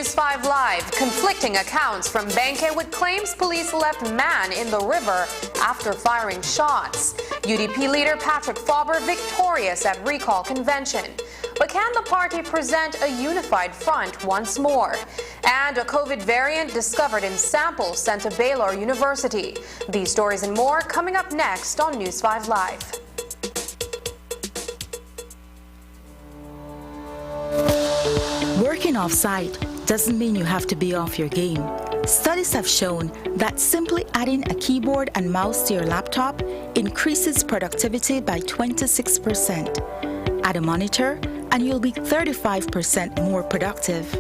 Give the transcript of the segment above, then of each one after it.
News 5 Live, conflicting accounts from Benque with claims police left man in the river after firing shots. UDP leader Patrick Faber victorious at recall convention. But can the party present a unified front once more? And a COVID variant discovered in samples sent to Baylor University. These stories and more coming up next on News 5 Live. Working off-site doesn't mean you have to be off your game. Studies have shown that simply adding a keyboard and mouse to your laptop increases productivity by 26%. Add a monitor, and you'll be 35% more productive.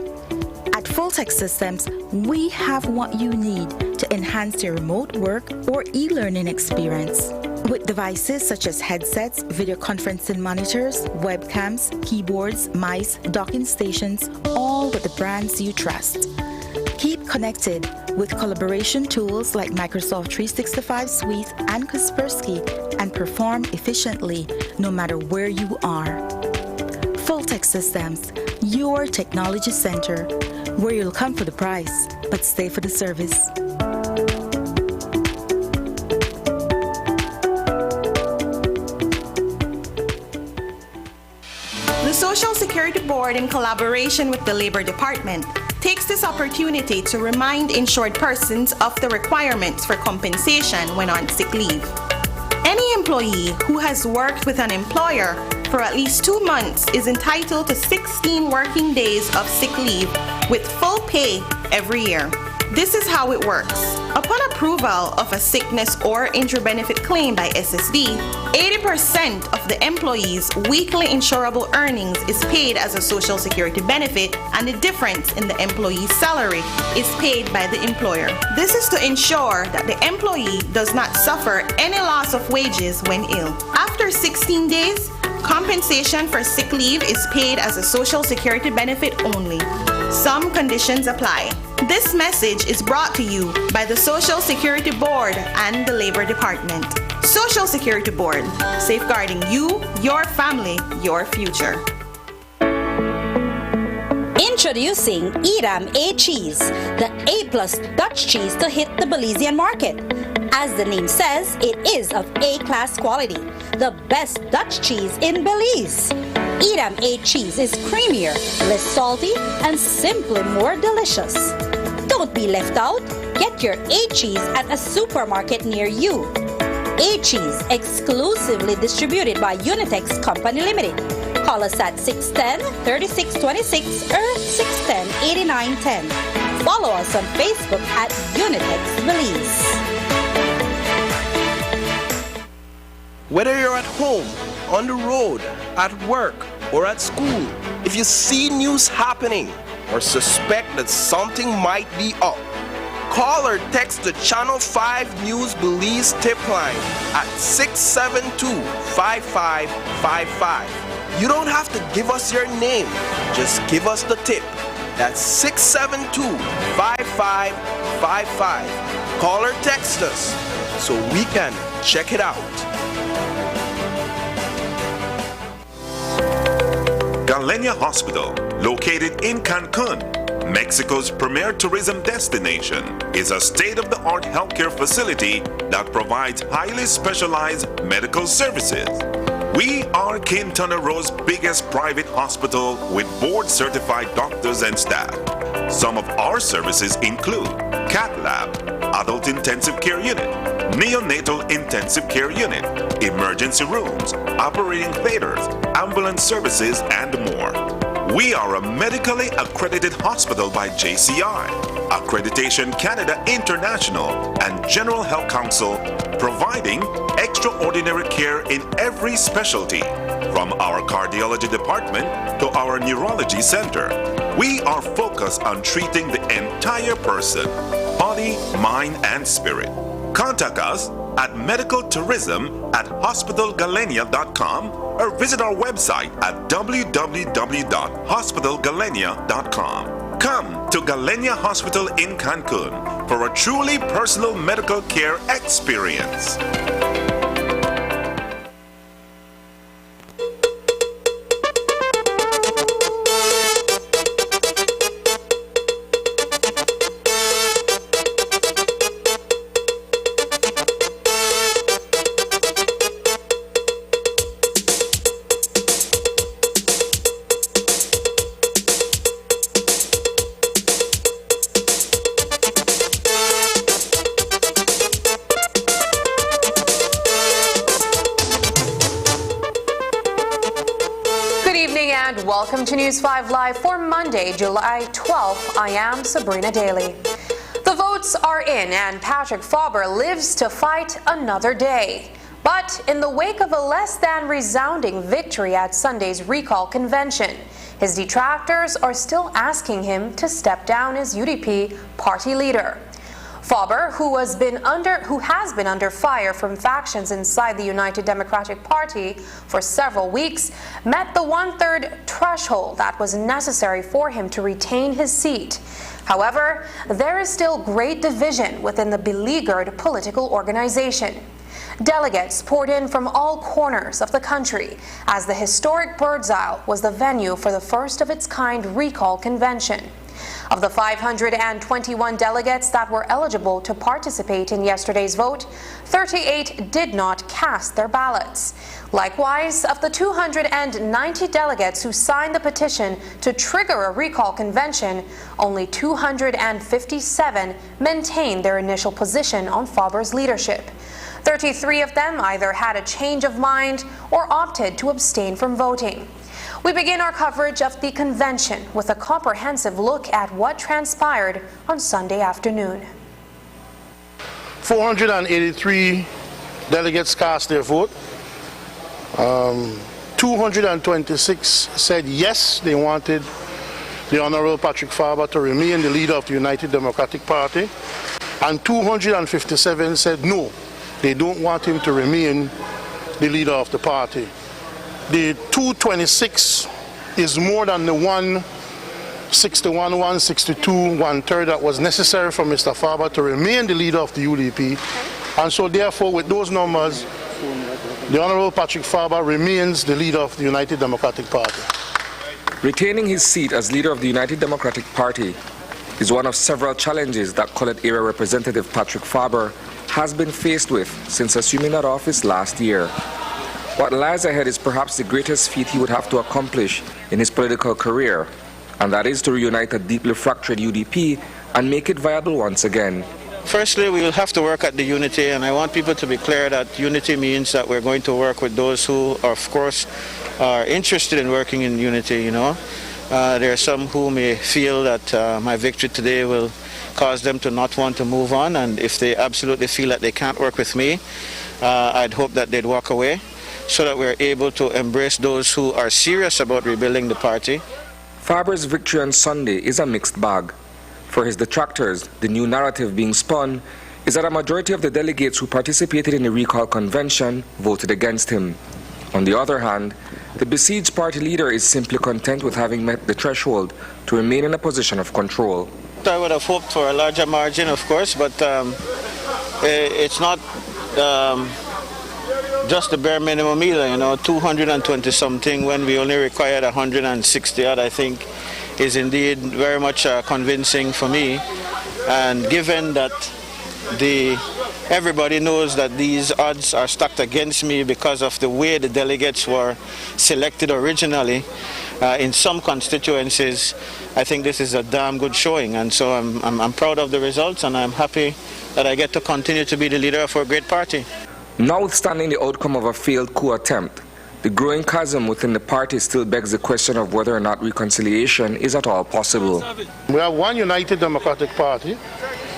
At Fulltech Systems, we have what you need to enhance your remote work or e-learning experience. With devices such as headsets, video conferencing monitors, webcams, keyboards, mice, docking stations, all with the brands you trust. Keep connected with collaboration tools like Microsoft 365 Suite and Kaspersky and perform efficiently no matter where you are. Fulltech Systems, your technology center, where you'll come for the price, but stay for the service. The Social Security Board, in collaboration with the Labor Department, takes this opportunity to remind insured persons of the requirements for compensation when on sick leave. Any employee who has worked with an employer for at least 2 months is entitled to 16 working days of sick leave with full pay every year. This is how it works. Upon approval of a sickness or injury benefit claim by SSD, 80% of the employee's weekly insurable earnings is paid as a Social Security benefit, and the difference in the employee's salary is paid by the employer. This is to ensure that the employee does not suffer any loss of wages when ill. After 16 days, compensation for sick leave is paid as a Social Security benefit only. Some conditions apply. This message is brought to you by the Social Security Board and the Labor Department. Social Security Board, safeguarding you, your family, your future. Introducing Edam A cheese, the A+ Dutch cheese to hit the Belizean market. As the name says, it is of A-class quality, the best Dutch cheese in Belize. Edam A cheese is creamier, less salty, and simply more delicious. Don't be left out. Get your A cheese at a supermarket near you. A cheese, exclusively distributed by Unitex Company Limited. Call us at 610-3626 or 610-8910. Follow us on Facebook at Unitex Belize. Whether you're at home, on the road, at work, or at school, if you see news happening or suspect that something might be up, call or text the Channel 5 News Belize tip line at 672-5555. You don't have to give us your name, just give us the tip. That's 672-5555. Call or text us so we can check it out. Galenia Hospital, located in Cancun, Mexico's premier tourism destination, is a state-of-the-art healthcare facility that provides highly specialized medical services. We are Quintana Roo's biggest private hospital with board-certified doctors and staff. Some of our services include Cath Lab, Adult Intensive Care Unit, Neonatal Intensive Care Unit, emergency rooms, operating theaters, ambulance services, and more. We are a medically accredited hospital by JCI, Accreditation Canada International, and General Health Council, providing extraordinary care in every specialty, from our cardiology department to our neurology center. We are focused on treating the entire person, body, mind, and spirit. Contact us at medicaltourism@hospitalgalenia.com or visit our website at www.hospitalgalenia.com. Come to Galenia Hospital in Cancun for a truly personal medical care experience. And welcome to News 5 Live for Monday, July 12th. I am Sabrina Daly. The votes are in and Patrick Faber lives to fight another day. But in the wake of a less than resounding victory at Sunday's recall convention, his detractors are still asking him to step down as UDP party leader. Faber, who has been under fire from factions inside the United Democratic Party for several weeks, met the one-third threshold that was necessary for him to retain his seat. However, there is still great division within the beleaguered political organization. Delegates poured in from all corners of the country as the historic Birds Isle was the venue for the first of its kind recall convention. Of the 521 delegates that were eligible to participate in yesterday's vote, 38 did not cast their ballots. Likewise, of the 290 delegates who signed the petition to trigger a recall convention, only 257 maintained their initial position on Faber's leadership. 33 of them either had a change of mind or opted to abstain from voting. We begin our coverage of the convention with a comprehensive look at what transpired on Sunday afternoon. 483 delegates cast their vote. 226 said yes, they wanted the Honorable Patrick Faber to remain the leader of the United Democratic Party, and 257 said no, they don't want him to remain the leader of the party. The 226 is more than the 161, 162, one-third that was necessary for Mr. Faber to remain the leader of the UDP. And so therefore, with those numbers, the Honorable Patrick Faber remains the leader of the United Democratic Party. Retaining his seat as leader of the United Democratic Party is one of several challenges that Collett Area Representative Patrick Faber has been faced with since assuming that office last year. What lies ahead is perhaps the greatest feat he would have to accomplish in his political career, and that is to reunite a deeply fractured UDP and make it viable once again. Firstly, we will have to work at the unity, and I want people to be clear that unity means that we're going to work with those who, of course, are interested in working in unity, you know. There are some who may feel that my victory today will cause them to not want to move on, and if they absolutely feel that they can't work with me, I'd hope that they'd walk away, so that we're able to embrace those who are serious about rebuilding the party. Faber's victory on Sunday is a mixed bag. For his detractors, the new narrative being spun is that a majority of the delegates who participated in the recall convention voted against him. On the other hand, the besieged party leader is simply content with having met the threshold to remain in a position of control. I would have hoped for a larger margin, of course, but it's not just the bare minimum either, you know. 220 something when we only required 160 odd, I think, is indeed very much convincing for me. And given that everybody knows that these odds are stacked against me because of the way the delegates were selected originally in some constituencies, I think this is a damn good showing. And so I'm proud of the results, and I'm happy that I get to continue to be the leader of a great party. Notwithstanding the outcome of a failed coup attempt, the growing chasm within the party still begs the question of whether or not reconciliation is at all possible. We have one United Democratic Party,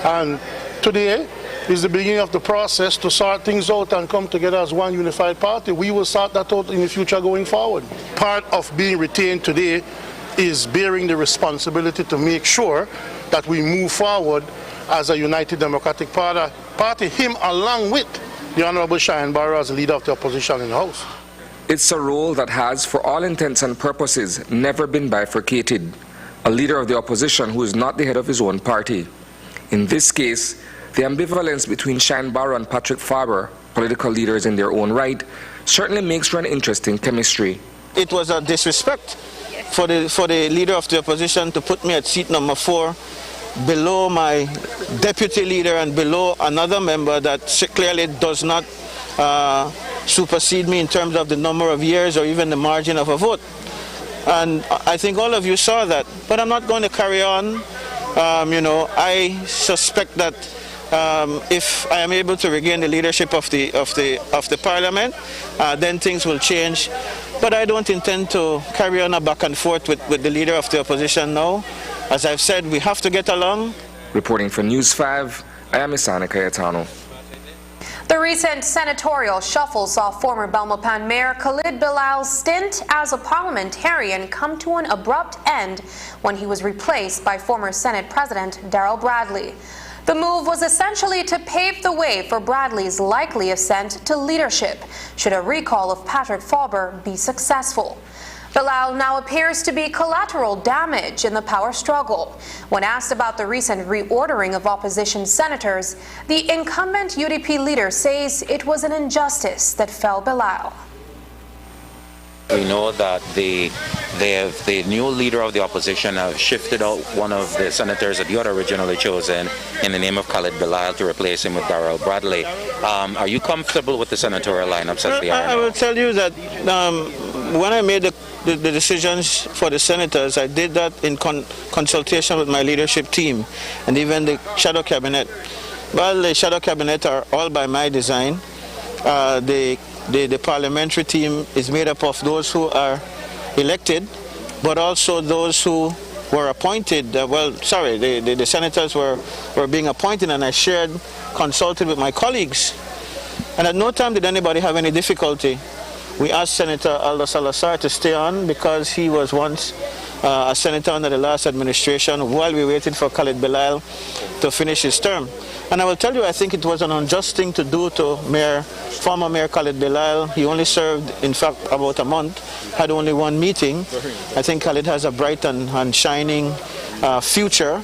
and today is the beginning of the process to sort things out and come together as one unified party. We will sort that out in the future going forward. Part of being retained today is bearing the responsibility to make sure that we move forward as a United Democratic Party, him along with the Honorable Cheyenne Barrow as leader of the opposition in the House. It's a role that has, for all intents and purposes, never been bifurcated. A leader of the opposition who is not the head of his own party. In this case, the ambivalence between Cheyenne Barrow and Patrick Faber, political leaders in their own right, certainly makes for an interesting chemistry. It was a disrespect for the leader of the opposition to put me at seat number 4, below my deputy leader and below another member that clearly does not supersede me in terms of the number of years or even the margin of a vote. And I think all of you saw that. But I'm not going to carry on. I suspect that if I am able to regain the leadership of the parliament, then things will change. But I don't intend to carry on a back and forth with the leader of the opposition now. As I've said, we have to get along. Reporting for News 5, I am Isani Cayetano. The recent senatorial shuffle saw former Belmopan Mayor Khalid Bilal's stint as a parliamentarian come to an abrupt end when he was replaced by former Senate President Darrell Bradley. The move was essentially to pave the way for Bradley's likely ascent to leadership, should a recall of Patrick Faber be successful. Bilal now appears to be collateral damage in the power struggle. When asked about the recent reordering of opposition senators, the incumbent UDP leader says it was an injustice that fell Bilal. We know that the new leader of the opposition have shifted out one of the senators that you had originally chosen in the name of Khalid Bilal to replace him with Darrell Bradley. Are you comfortable with the senatorial lineups as they are now? I will tell you that when I made the decisions for the senators, I did that in consultation with my leadership team and even the shadow cabinet. Well, the shadow cabinet are all by my design. The parliamentary team is made up of those who are elected, but also those who were appointed. The senators were being appointed, and I consulted with my colleagues. And at no time did anybody have any difficulty. We asked Senator Aldo Salazar to stay on because he was once a senator under the last administration while we waited for Khalid Bilal to finish his term. And I will tell you, I think it was an unjust thing to do to former Mayor Khalid Bilal. He only served, in fact, about a month, had only one meeting. I think Khalid has a bright and shining future.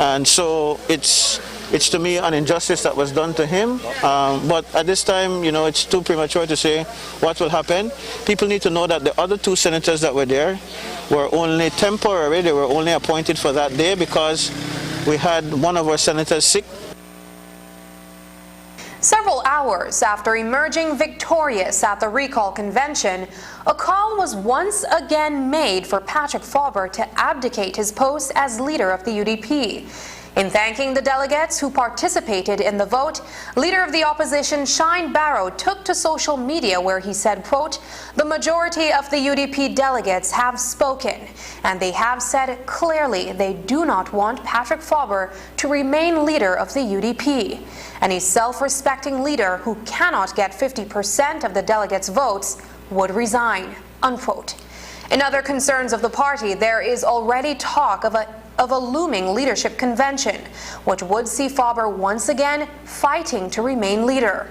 And so it's to me an injustice that was done to him. But at this time, it's too premature to say what will happen. People need to know that the other two senators that were there were only temporary. They were only appointed for that day because we had one of our senators sick. Several hours after emerging victorious at the recall convention, a call was once again made for Patrick Faber to abdicate his post as leader of the UDP. In thanking the delegates who participated in the vote, Leader of the Opposition Shine Barrow took to social media where he said, quote, "The majority of the UDP delegates have spoken, and they have said clearly they do not want Patrick Faber to remain leader of the UDP. Any self-respecting leader who cannot get 50% of the delegates' votes would resign," unquote. In other concerns of the party, there is already talk of a looming leadership convention, which would see Faber once again fighting to remain leader.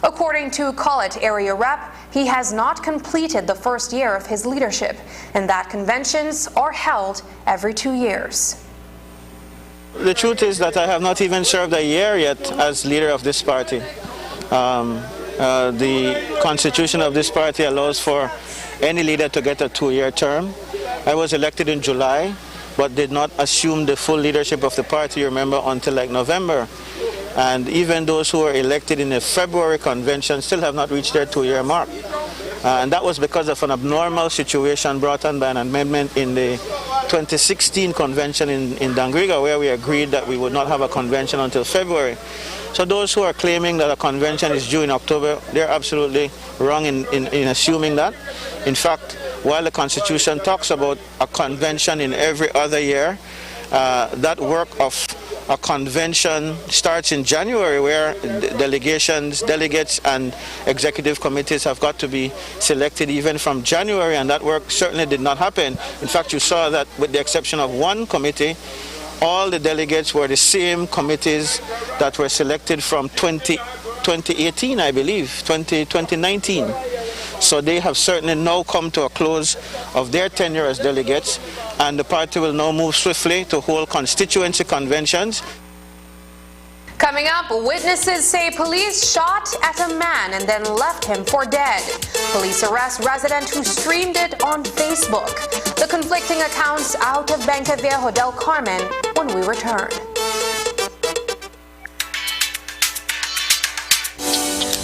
According to Collet area rep, he has not completed the first year of his leadership, and that conventions are held every 2 years. The truth is that I have not even served a year yet as leader of this party. The constitution of this party allows for any leader to get a 2-year term. I was elected in July, but did not assume the full leadership of the party, remember, until like November. And even those who were elected in the February convention still have not reached their 2-year mark. And that was because of an abnormal situation brought on by an amendment in the 2016 convention in Dangriga, where we agreed that we would not have a convention until February. So those who are claiming that a convention is due in October, they're absolutely wrong in assuming that. In fact, while the Constitution talks about a convention in every other year, that work of a convention starts in January, where delegates and executive committees have got to be selected even from January, and that work certainly did not happen. In fact, you saw that with the exception of one committee, all the delegates were the same committees that were selected from 2018, I believe, 2019. So they have certainly now come to a close of their tenure as delegates, and the party will now move swiftly to hold constituency conventions. Coming up, witnesses say police shot at a man and then left him for dead. Police arrest resident who streamed it on Facebook. The conflicting accounts out of Banca Viejo del Carmen when we return.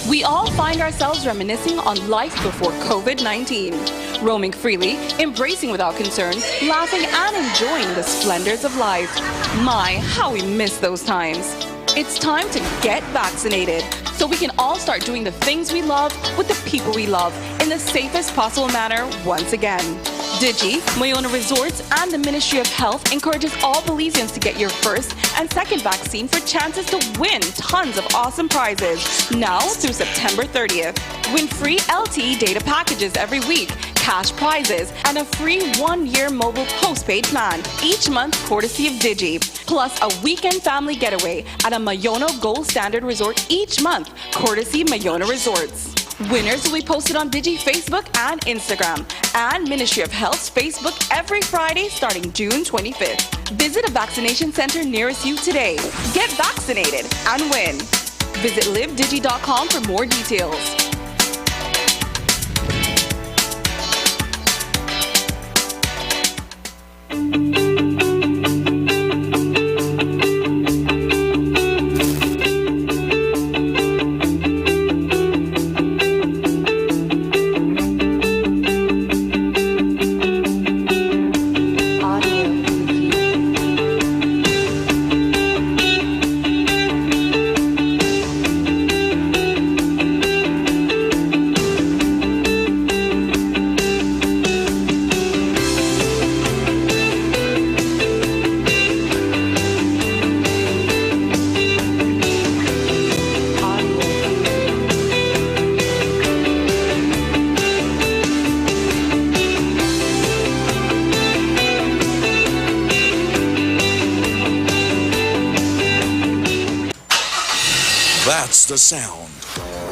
We all find ourselves reminiscing on life before COVID-19, roaming freely, embracing without concern, laughing and enjoying the splendors of life. My, how we miss those times. It's time to get vaccinated so we can all start doing the things we love with the people we love in the safest possible manner once again. Digi, Mayona Resorts, and the Ministry of Health encourages all Belizeans to get your first and second vaccine for chances to win tons of awesome prizes now through September 30th. Win free LTE data packages every week, cash prizes, and a free 1-year mobile postpaid plan each month courtesy of Digi. Plus a weekend family getaway at a Mayona Gold Standard Resort each month courtesy Mayona Resorts. Winners will be posted on Digi Facebook and Instagram and Ministry of Health's Facebook every Friday starting June 25th. Visit a vaccination center nearest you today. Get vaccinated and win. Visit livedigi.com for more details. That's the sound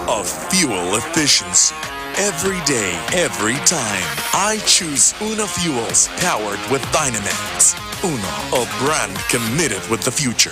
of fuel efficiency. Every day, every time, I choose Una Fuels, powered with Dynamax. Una, a brand committed with the future.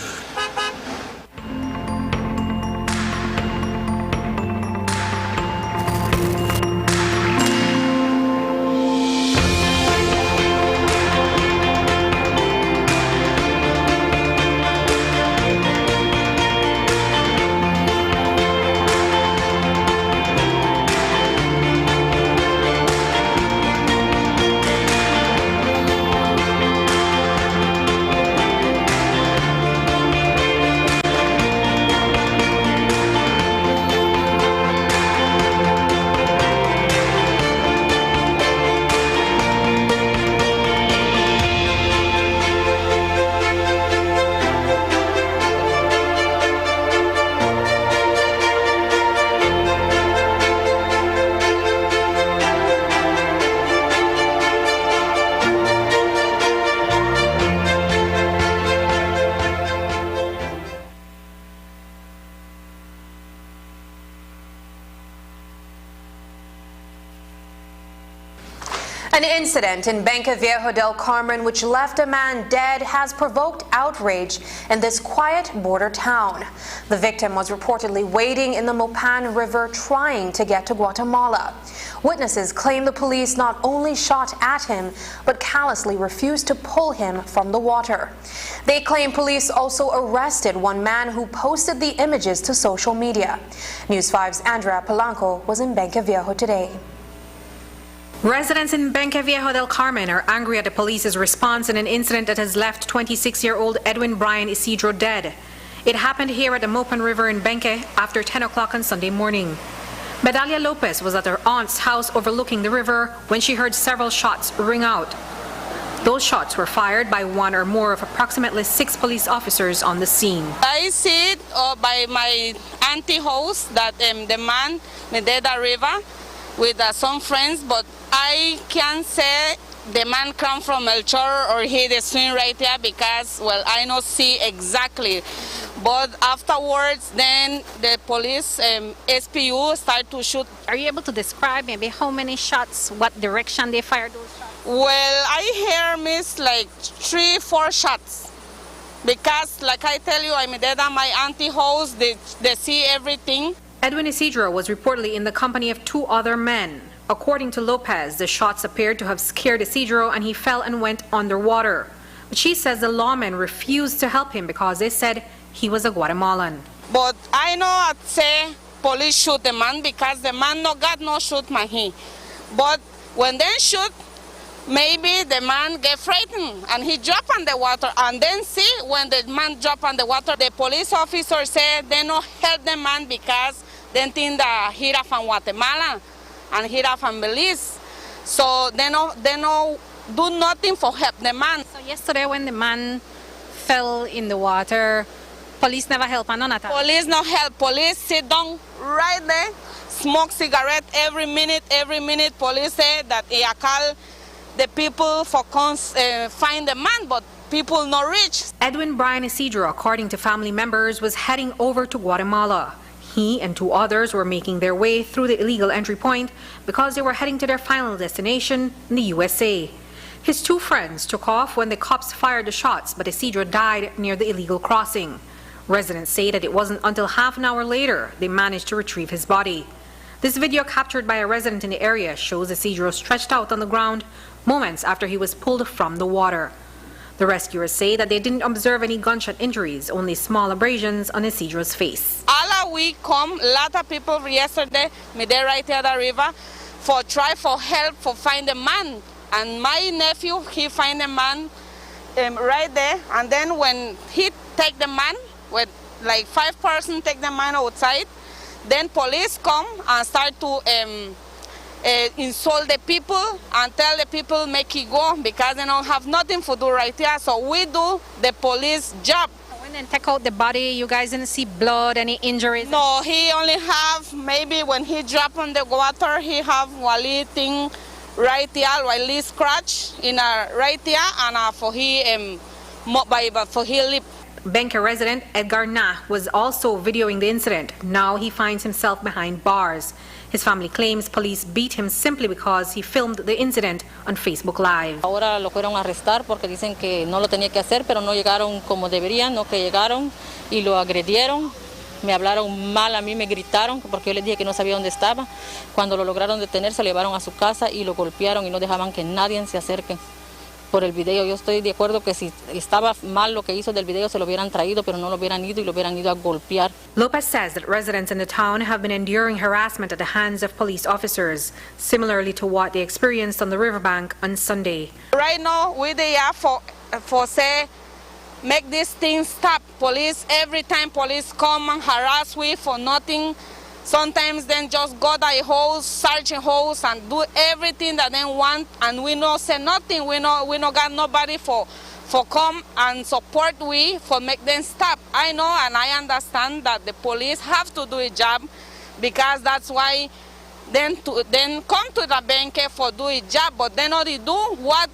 An incident in Benque Viejo del Carmen which left a man dead has provoked outrage in this quiet border town. The victim was reportedly wading in the Mopan River trying to get to Guatemala. Witnesses claim the police not only shot at him, but callously refused to pull him from the water. They claim police also arrested one man who posted the images to social media. News 5's Andrea Polanco was in Benque Viejo today. Residents in Benque Viejo del Carmen are angry at the police's response in an incident that has left 26-year-old Edwin Brian Isidro dead. It happened here at the Mopan River in Benque after 10 o'clock on Sunday morning. Medalia Lopez was at her aunt's house overlooking the river when she heard several shots ring out. Those shots were fired by one or more of approximately 6 police officers on the scene. I see it by my auntie house that the man made the river with some friends, but I can't say the man come from El Chorro or he the swing right there because, well, I don't see exactly. But afterwards, then the police, SPU, start to shoot. Are you able to describe maybe how many shots, what direction they fired those shots? Well, I hear miss like 3-4 shots. Because, like I tell you, I'm dead at my auntie house, they see everything. Edwin Isidro was reportedly in the company of 2 other men. According to Lopez, the shots appeared to have scared Isidro and he fell and went underwater. But she says the lawmen refused to help him because they said he was a Guatemalan. But I know I'd say police shoot the man because the man no got no shoot mahi. But when they shoot, maybe the man get frightened and he drop on the water, and then see when the man drop on the water, the police officer said they don't help the man because they think that he from Guatemala and he from Belize, so they no do nothing for help the man. So yesterday when the man fell in the water, police never help and none at all? Police no help. Police sit down right there, smoke cigarette every minute. Police say that he call the people for find the man, but people not reach. Edwin Brian Isidro, according to family members, was heading over to Guatemala. He and two others were making their way through the illegal entry point because they were heading to their final destination in the USA. His two friends took off when the cops fired the shots, but Isidro died near the illegal crossing. Residents say that it wasn't until half an hour later they managed to retrieve his body. This video captured by a resident in the area shows Isidro stretched out on the ground moments after he was pulled from the water. The rescuers say that they didn't observe any gunshot injuries, only small abrasions on Isidro's face. All we come, a lot of people yesterday, me there right here at the river, for try for help for find the man. And my nephew, he find the man right there. And then when he take the man, with like 5 persons take the man outside, then police come and start to insult the people and tell the people make it go because they don't have nothing to do right here. So we do the police job. When they take out the body, you guys didn't see blood, any injuries? No, he only have, maybe when he drop on the water, he have one little thing right here, one little scratch in right here, and for his lip. Benke resident Edgar Nah was also videoing the incident. Now he finds himself behind bars. His family claims police beat him simply because he filmed the incident on Facebook Live. Ahora lo fueron a arrestar porque dicen que no lo tenía que hacer, pero no llegaron como deberían, no que llegaron y lo agredieron. Me hablaron mal a mí, me gritaron porque yo les dije que no sabía dónde estaba. Cuando lo lograron detener, se lo llevaron a su casa y lo golpearon y no dejaban que nadie se acerque. Por el video, yo estoy de acuerdo que si estaba mal lo que hizo del video se lo hubieran traído, pero no lo hubieran ido y lo hubieran ido a golpear. Lopez says that residents in the town have been enduring harassment at the hands of police officers, similarly to what they experienced on the riverbank on Sunday. Right now, we there for say, make this thing stop. Police, every time police come and harass we for nothing. Sometimes then just go to a house, search a house, and do everything that they want, and we no say nothing. We no got nobody for come and support we for make them stop. I know and I understand that the police have to do a job, because that's why then come to the bank for do a job, but they not do what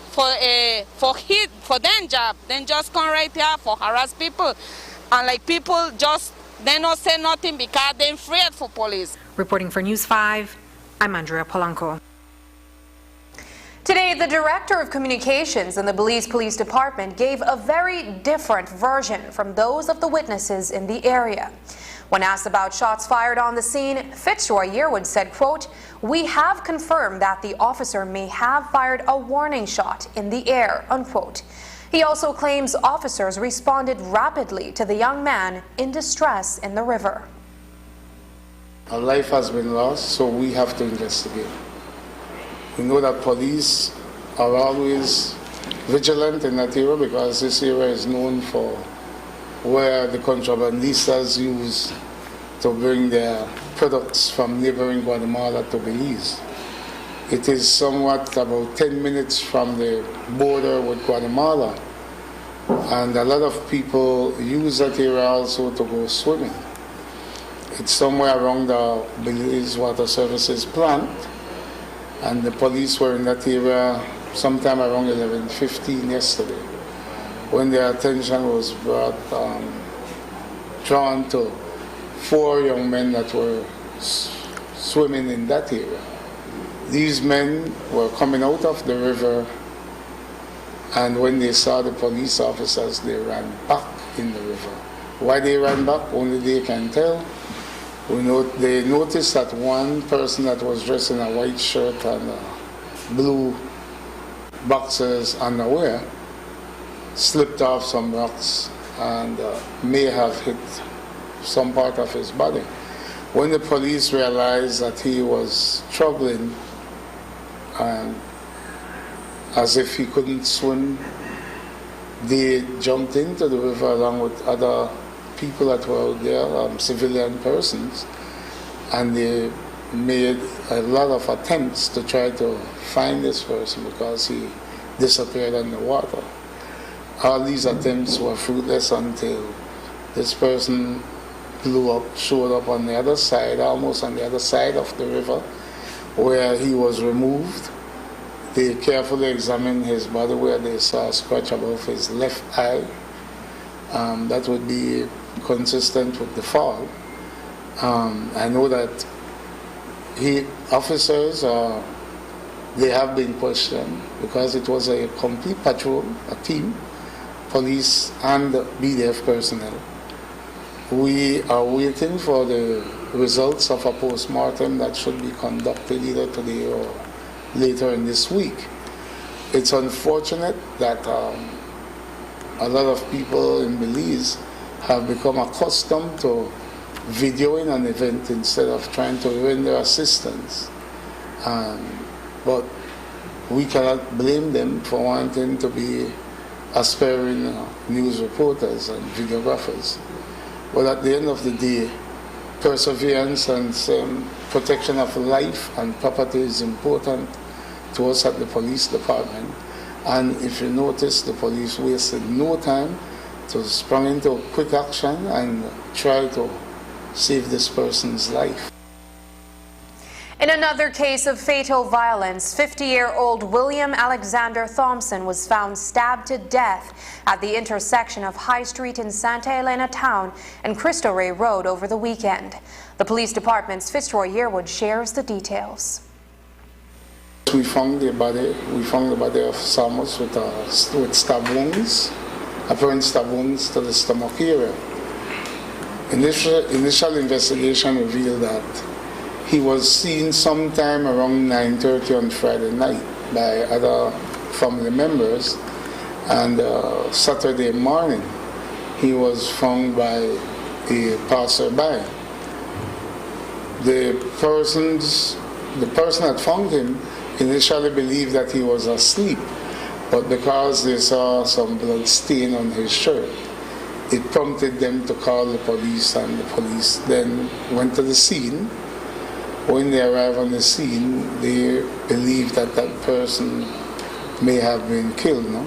for them job. Then just come right here for harass people, and like people just. They don't say nothing because they're afraid for police. Reporting for News 5, I'm Andrea Polanco. Today, the Director of Communications in the Belize Police Department gave a very different version from those of the witnesses in the area. When asked about shots fired on the scene, Fitzroy Yearwood said, quote, "We have confirmed that the officer may have fired a warning shot in the air," unquote. He also claims officers responded rapidly to the young man in distress in the river. A life has been lost, so we have to investigate. We know that police are always vigilant in that area because this area is known for where the contrabandistas use to bring their products from neighboring Guatemala to Belize. It is somewhat about 10 minutes from the border with Guatemala, and a lot of people use that area also to go swimming. It's somewhere around the Belize Water Services plant, and the police were in that area sometime around 11:15 yesterday when their attention was drawn to 4 young men that were swimming in that area. These men were coming out of the river, and when they saw the police officers, they ran back in the river. Why they ran back, only they can tell. They noticed that one person that was dressed in a white shirt and blue boxers underwear slipped off some rocks and may have hit some part of his body. When the police realized that he was struggling and as if he couldn't swim, they jumped into the river along with other people that were out there, civilian persons, and they made a lot of attempts to try to find this person because he disappeared in the water. All these attempts were fruitless until this person showed up on the other side, almost on the other side of the river, where he was removed. They carefully examined his body where they saw a scratch above his left eye. That would be consistent with the fall. I know that officers, they have been questioned because it was a complete patrol, a team, police and BDF personnel. We are waiting for the results of a post-mortem that should be conducted either today or later in this week. It's unfortunate that a lot of people in Belize have become accustomed to videoing an event instead of trying to render assistance. But we cannot blame them for wanting to be aspiring news reporters and videographers. But at the end of the day, perseverance and protection of life and property is important to us at the police department. And if you notice, the police wasted no time to spring into quick action and try to save this person's life. In another case of fatal violence, 50-year-old William Alexander Thompson was found stabbed to death at the intersection of High Street in Santa Elena Town and Cristo Rey Road over the weekend. The police department's Fitzroy Yearwood shares the details. We found the body of Samos with stab wounds, apparent stab wounds to the stomach area. Initial investigation revealed that he was seen sometime around 9:30 on Friday night by other family members, and Saturday morning he was found by a passerby. The person that found him initially believed that he was asleep, but because they saw some blood stain on his shirt, it prompted them to call the police, and the police then went to the scene. When they arrived on the scene, they believed that that person may have been killed, no?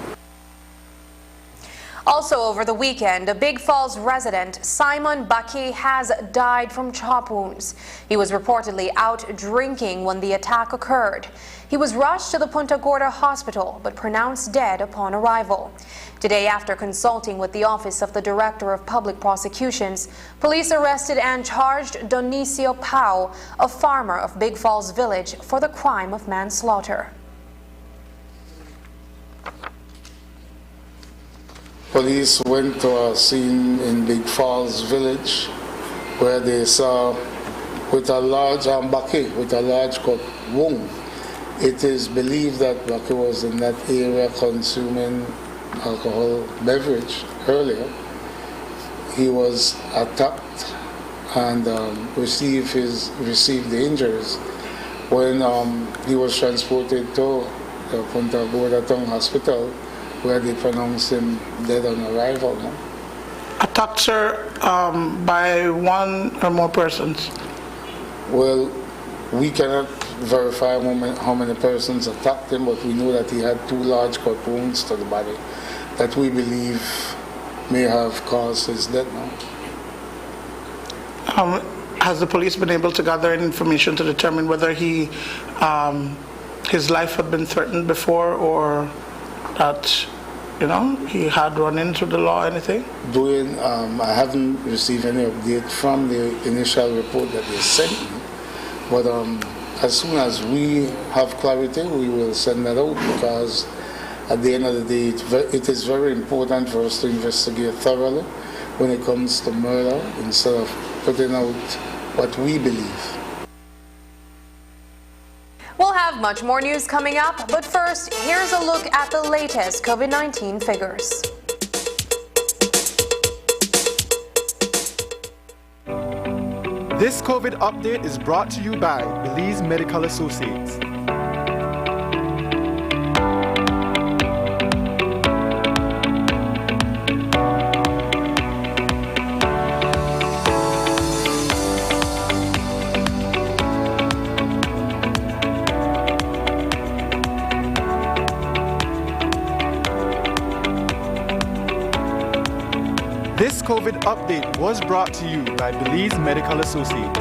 Also over the weekend, a Big Falls resident, Simon Baki, has died from chop wounds. He was reportedly out drinking when the attack occurred. He was rushed to the Punta Gorda hospital, but pronounced dead upon arrival. Today, after consulting with the Office of the Director of Public Prosecutions, police arrested and charged Donicio Pau, a farmer of Big Falls Village, for the crime of manslaughter. Police went to a scene in Big Falls Village where they saw with a large cut wound. It is believed that Baki was in that area consuming alcohol beverage earlier. He was attacked and received the injuries when he was transported to the Punta Gorda Town Hospital, where they pronounced him dead on arrival. No? Attacked, sir, by one or more persons? Well, we cannot verify how many persons attacked him, but we know that he had 2 large cut wounds to the body that we believe may have caused his death now. Has the police been able to gather information to determine whether his life had been threatened before, or that he had run into the law or anything? I haven't received any update from the initial report that they sent me, but as soon as we have clarity, we will send that out, because at the end of the day, it is very important for us to investigate thoroughly when it comes to murder, instead of putting out what we believe. We'll have much more news coming up, but first, here's a look at the latest COVID-19 figures. This COVID update is brought to you by Belize Medical Associates. This COVID update was brought to you by Belize Medical Associates.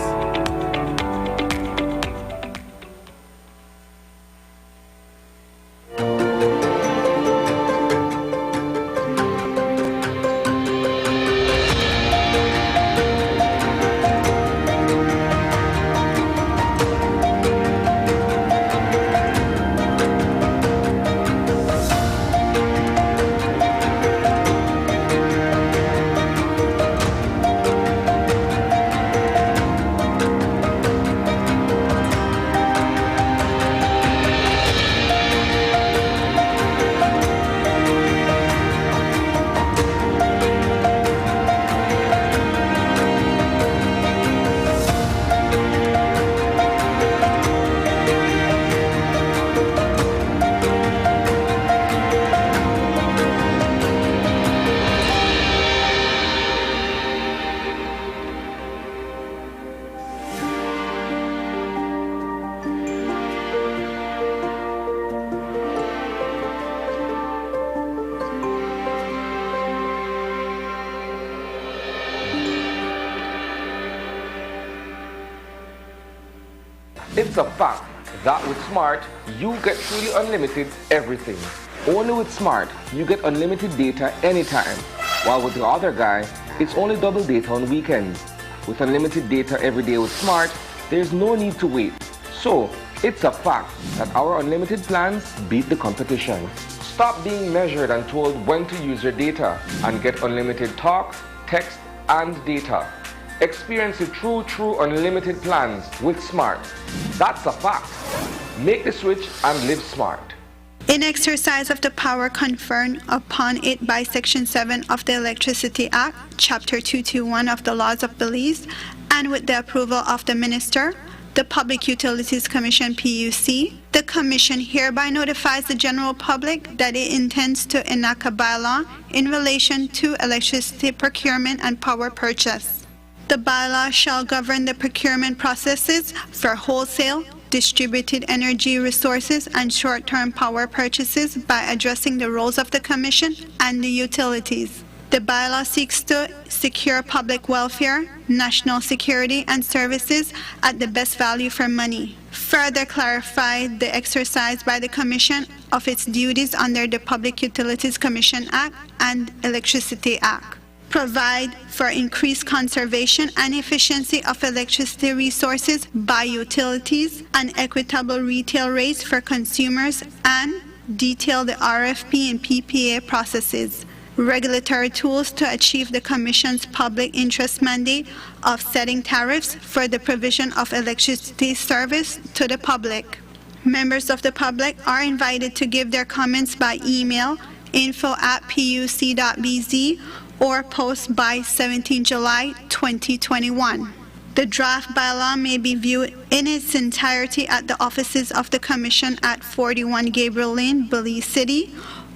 It's a fact that with Smart, you get truly unlimited everything. Only with Smart, you get unlimited data anytime. While with the other guy, it's only double data on weekends. With unlimited data every day with Smart, there's no need to wait. So, it's a fact that our unlimited plans beat the competition. Stop being measured and told when to use your data and get unlimited talk, text, and data. Experience the true unlimited plans with Smart. That's a fact. Make the switch and live smart. In exercise of the power conferred upon it by Section 7 of the Electricity Act, Chapter 221 of the Laws of Belize, and with the approval of the Minister, the Public Utilities Commission PUC, the Commission hereby notifies the general public that it intends to enact a bylaw in relation to electricity procurement and power purchase. The bylaw shall govern the procurement processes for wholesale, distributed energy resources, and short-term power purchases by addressing the roles of the Commission and the utilities. The bylaw seeks to secure public welfare, national security, and services at the best value for money. Further clarify the exercise by the Commission of its duties under the Public Utilities Commission Act and Electricity Act. Provide for increased conservation and efficiency of electricity resources by utilities and equitable retail rates for consumers, and detail the RFP and PPA processes. Regulatory tools to achieve the Commission's public interest mandate of setting tariffs for the provision of electricity service to the public. Members of the public are invited to give their comments by email info@puc.bz or post by 17 July 2021. The draft bylaw may be viewed in its entirety at the offices of the Commission at 41 Gabriel Lane, Belize City,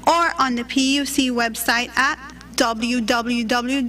or on the PUC website at www.puc.bz.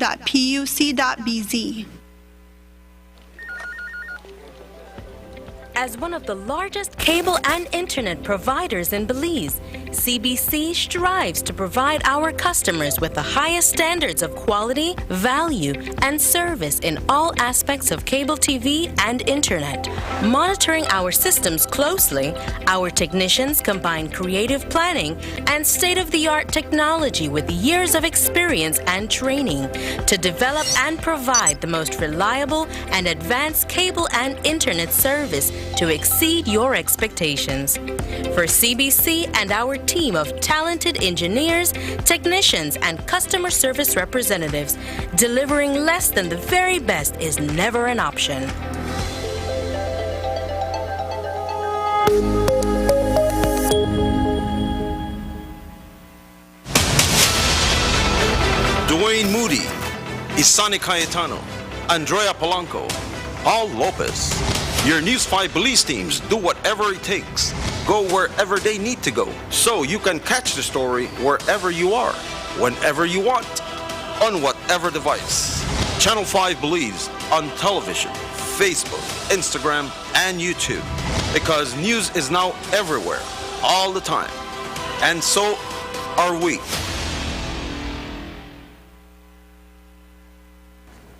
As one of the largest cable and internet providers in Belize, CBC strives to provide our customers with the highest standards of quality, value, and service in all aspects of cable TV and internet. Monitoring our systems closely, our technicians combine creative planning and state-of-the-art technology with years of experience and training to develop and provide the most reliable and advanced cable and internet service to exceed your expectations. For CBC and our team of talented engineers, technicians, and customer service representatives, delivering less than the very best is never an option. Dwayne Moody, Isani Cayetano, Andrea Polanco, Paul Lopez. Your News 5 Belize teams do whatever it takes. Go wherever they need to go, so you can catch the story wherever you are, whenever you want, on whatever device. Channel 5 Belize on television, Facebook, Instagram, and YouTube. Because news is now everywhere, all the time. And so are we.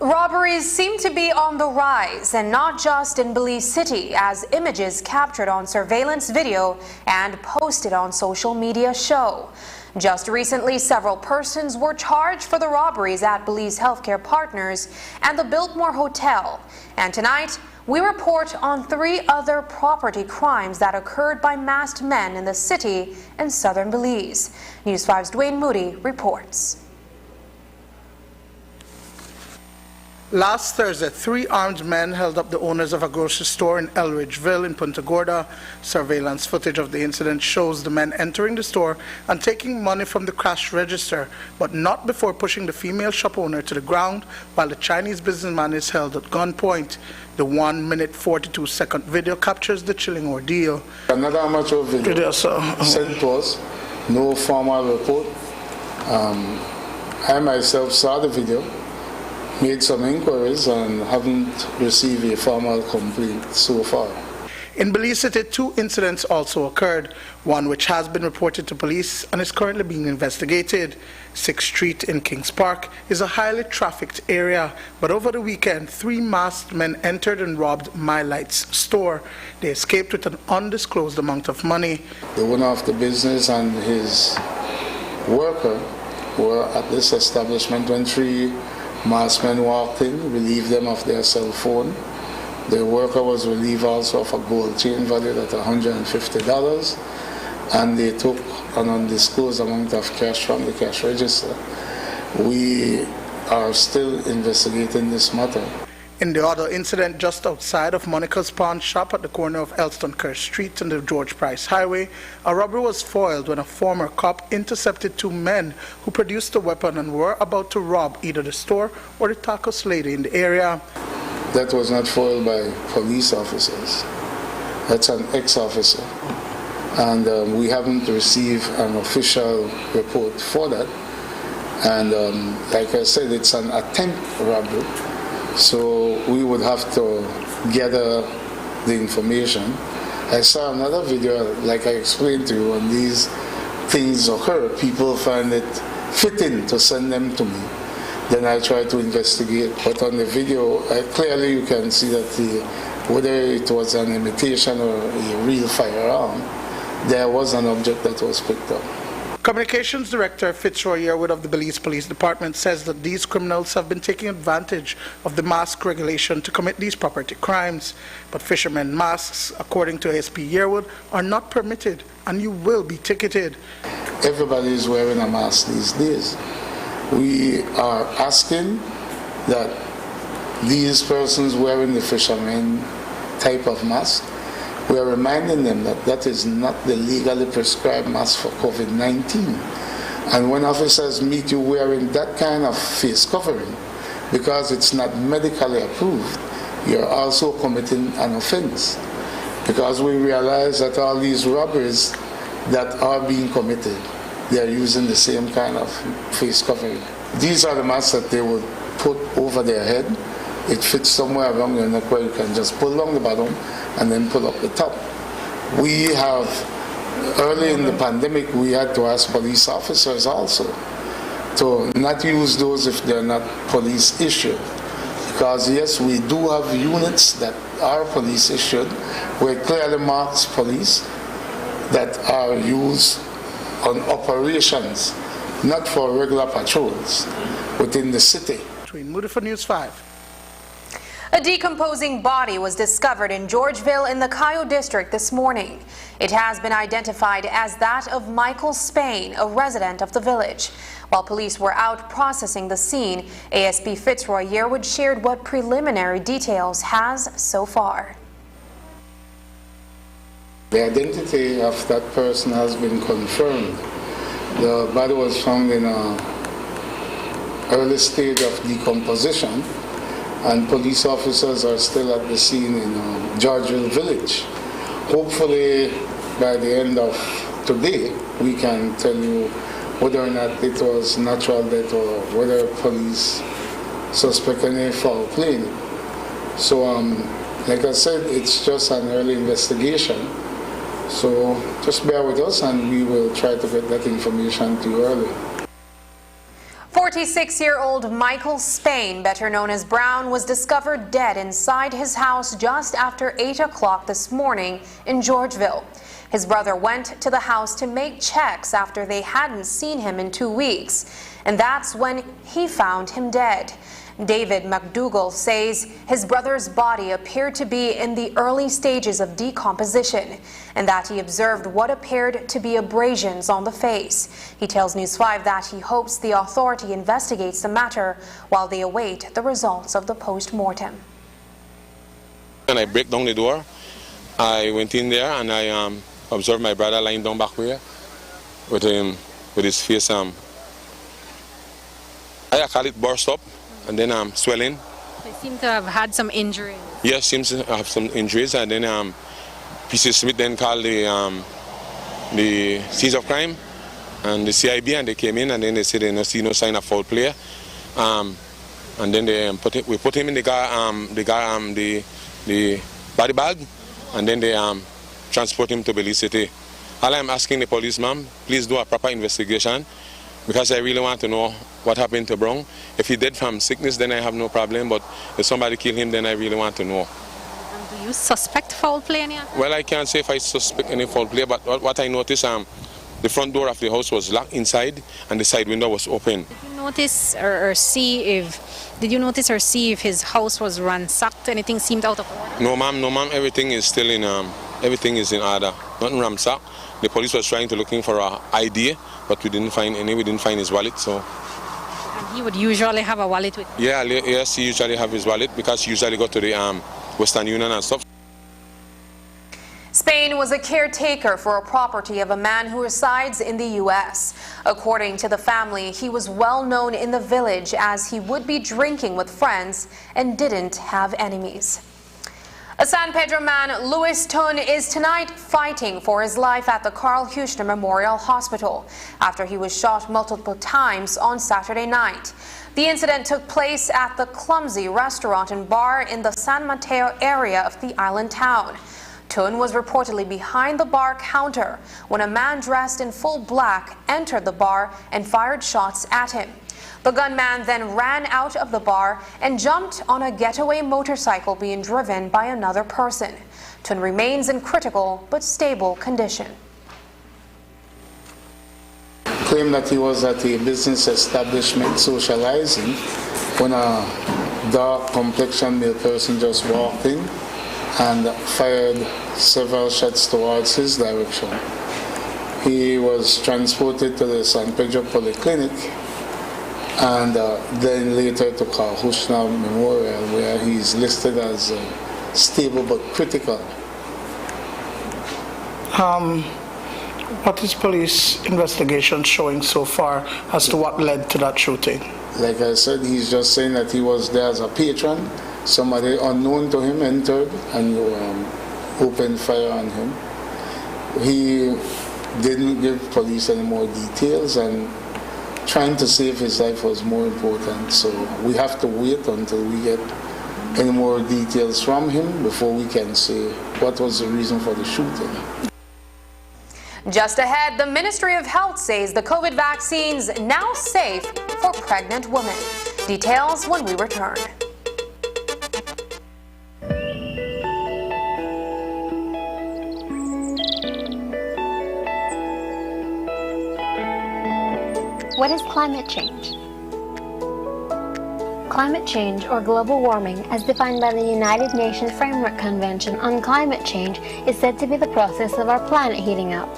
Robberies seem to be on the rise, and not just in Belize City, as images captured on surveillance video and posted on social media show. Just recently, several persons were charged for the robberies at Belize Healthcare Partners and the Biltmore Hotel. And tonight, we report on 3 other property crimes that occurred by masked men in the city in southern Belize. News 5's Dwayne Moody reports. Last Thursday, 3 armed men held up the owners of a grocery store in Elridgeville in Punta Gorda. Surveillance footage of the incident shows the men entering the store and taking money from the cash register, but not before pushing the female shop owner to the ground while the Chinese businessman is held at gunpoint. The 1-minute 42-second video captures the chilling ordeal. Another amateur video sent to us, no formal report. I myself saw the video, made some inquiries, and haven't received a formal complaint so far. In Belize City, 2 incidents also occurred, one which has been reported to police and is currently being investigated. 6th Street in Kings Park is a highly trafficked area, but over the weekend, 3 masked men entered and robbed My Light's store. They escaped with an undisclosed amount of money. The owner of the business and his worker were at this establishment when 3 masked men walked in, relieved them of their cell phone. The worker was relieved also of a gold chain valued at $150, and they took an undisclosed amount of cash from the cash register. We are still investigating this matter. In the other incident just outside of Monica's pawn shop at the corner of Elston-Kerr Street and the George Price Highway, a robbery was foiled when a former cop intercepted 2 men who produced a weapon and were about to rob either the store or the tacos lady in the area. That was not foiled by police officers. That's an ex-officer. And we haven't received an official report for that. And like I said, it's an attempt robbery. So we would have to gather the information. I saw another video, like I explained to you, when these things occur, people find it fitting to send them to me. Then I try to investigate. But on the video, clearly you can see that whether it was an imitation or a real firearm, there was an object that was picked up. Communications Director Fitzroy Yearwood of the Belize Police Department says that these criminals have been taking advantage of the mask regulation to commit these property crimes. But fishermen masks, according to ASP Yearwood, are not permitted, and you will be ticketed. Everybody is wearing a mask these days. We are asking that these persons wearing the fisherman type of mask, we are reminding them that that is not the legally prescribed mask for COVID-19. And when officers meet you wearing that kind of face covering, because it's not medically approved, you're also committing an offense. Because we realize that all these robberies that are being committed, they are using the same kind of face covering. These are the masks that they would put over their head. It fits somewhere around your neck where you can just pull along the bottom and then pull up the top. We have, early in the pandemic, we had to ask police officers also to not use those if they're not police issued. Because yes, we do have units that are police issued, where it clearly marks police that are used on operations, not for regular patrols within the city. Between Moody for News 5. A decomposing body was discovered in Georgeville in the Cayo district this morning. It has been identified as that of Michael Spain, a resident of the village. While police were out processing the scene, ASP Fitzroy Yearwood shared what preliminary details has so far. The identity of that person has been confirmed. The body was found in an early stage of decomposition, and police officers are still at the scene in Georgeville village. Hopefully by the end of today we can tell you whether or not it was natural death or whether police suspect any foul play. So like I said, it's just an early investigation. So just bear with us and we will try to get that information to you early. 36-year-old Michael Spain, better known as Brown, was discovered dead inside his house just after 8 o'clock this morning in Georgeville. His brother went to the house to make checks after they hadn't seen him in 2 weeks, and that's when he found him dead. David McDougall says his brother's body appeared to be in the early stages of decomposition and that he observed what appeared to be abrasions on the face. He tells News 5 that he hopes the authority investigates the matter while they await the results of the post-mortem. When I break down the door, I went in there and I observed my brother lying down back there with his face. I call it burst up. And then swelling. They seem to have had some injuries. Yes, seems to have some injuries. And then PC Smith then called the scenes of crime and the CIB, and they came in and then they said they don't see no sign of foul play. And then we put him in the body bag, and then they transport him to Belize City. All I'm asking the police, ma'am, please do a proper investigation, because I really want to know what happened to Brown. If he dead from sickness, then I have no problem, but if somebody killed him, then I really want to know. Do you suspect foul play? Well, I can't say if I suspect any foul play, but what I noticed, the front door of the house was locked inside and the side window was open. Did you notice or see if his house was ransacked? Anything seemed out of order? No, ma'am, everything is still in everything is in order. Nothing ransacked. The police was trying to looking for an ID, but we didn't find any. We didn't find his wallet, so. And he would usually have a wallet with him? Yeah, yes, he usually have his wallet because he usually go to the Western Union and stuff. Spain was a caretaker for a property of a man who resides in the U.S. According to the family, he was well known in the village as he would be drinking with friends and didn't have enemies. A San Pedro man, Luis Tun, is tonight fighting for his life at the Carl Huchner Memorial Hospital after he was shot multiple times on Saturday night. The incident took place at the Clumsy restaurant and bar in the San Mateo area of the island town. Tun was reportedly behind the bar counter when a man dressed in full black entered the bar and fired shots at him. The gunman then ran out of the bar and jumped on a getaway motorcycle being driven by another person. Tun remains in critical but stable condition. Claimed that he was at a business establishment socializing when a dark complexioned male person just walked in and fired several shots towards his direction. He was transported to the San Pedro Polyclinic and then later to Carl Huchner Memorial, where he is listed as stable but critical. What is police investigation showing so far as to what led to that shooting? Like I said, he's just saying that he was there as a patron. Somebody unknown to him entered and opened fire on him. He didn't give police any more details, and trying to save his life was more important. So we have to wait until we get any more details from him before we can say what was the reason for the shooting. Just ahead, the Ministry of Health says the COVID vaccines now safe for pregnant women. Details when we return. What is climate change? Climate change, or global warming, as defined by the United Nations Framework Convention on Climate Change, is said to be the process of our planet heating up.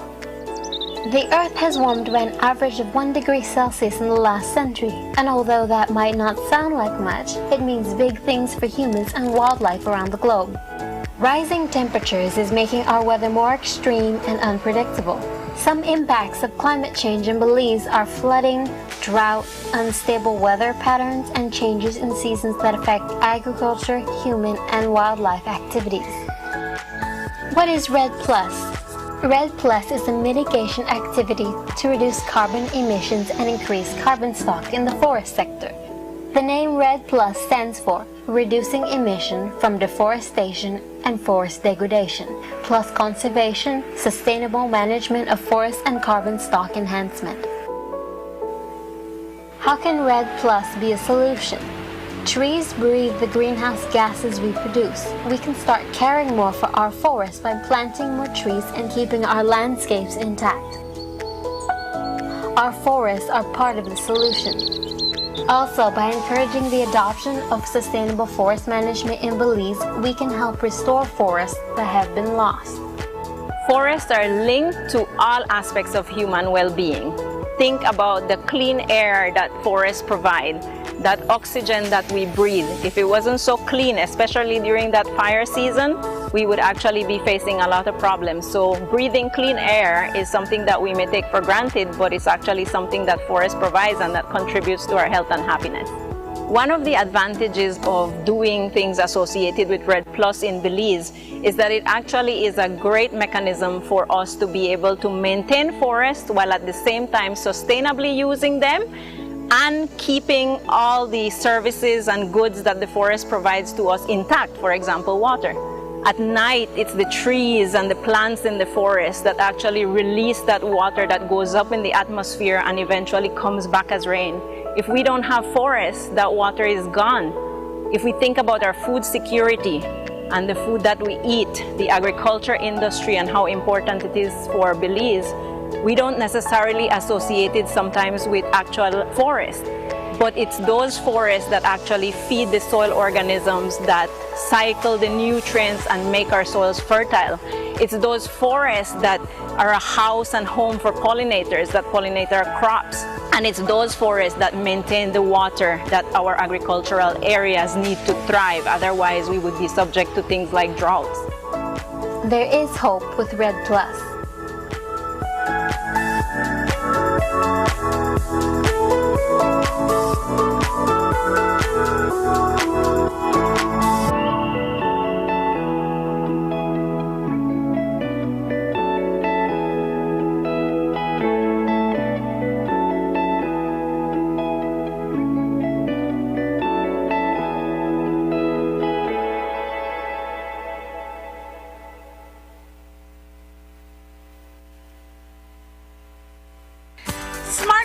The Earth has warmed by an average of 1 degree Celsius in the last century, and although that might not sound like much, it means big things for humans and wildlife around the globe. Rising temperatures is making our weather more extreme and unpredictable. Some impacts of climate change in Belize are flooding, drought, unstable weather patterns, and changes in seasons that affect agriculture, human, and wildlife activities. What is REDD+? REDD+ is a mitigation activity to reduce carbon emissions and increase carbon stock in the forest sector. The name REDD+ stands for Reducing Emission from Deforestation and Forest Degradation, plus Conservation, Sustainable Management of Forest and Carbon Stock Enhancement. How can Red Plus be a solution? Trees breathe the greenhouse gases we produce. We can start caring more for our forests by planting more trees and keeping our landscapes intact. Our forests are part of the solution. Also, by encouraging the adoption of sustainable forest management in Belize, we can help restore forests that have been lost. Forests are linked to all aspects of human well-being. Think about the clean air that forests provide, that oxygen that we breathe. If it wasn't so clean, especially during that fire season, we would actually be facing a lot of problems. So breathing clean air is something that we may take for granted, but it's actually something that forest provides and that contributes to our health and happiness. One of the advantages of doing things associated with Red Plus in Belize is that it actually is a great mechanism for us to be able to maintain forests while at the same time sustainably using them and keeping all the services and goods that the forest provides to us intact, for example, water. At night, it's the trees and the plants in the forest that actually release that water that goes up in the atmosphere and eventually comes back as rain. If we don't have forests, that water is gone. If we think about our food security and the food that we eat, the agriculture industry and how important it is for Belize, we don't necessarily associate it sometimes with actual forest, but it's those forests that actually feed the soil organisms that cycle the nutrients and make our soils fertile. It's those forests that are a house and home for pollinators that pollinate our crops. And it's those forests that maintain the water that our agricultural areas need to thrive. Otherwise, we would be subject to things like droughts. There is hope with Red Plus.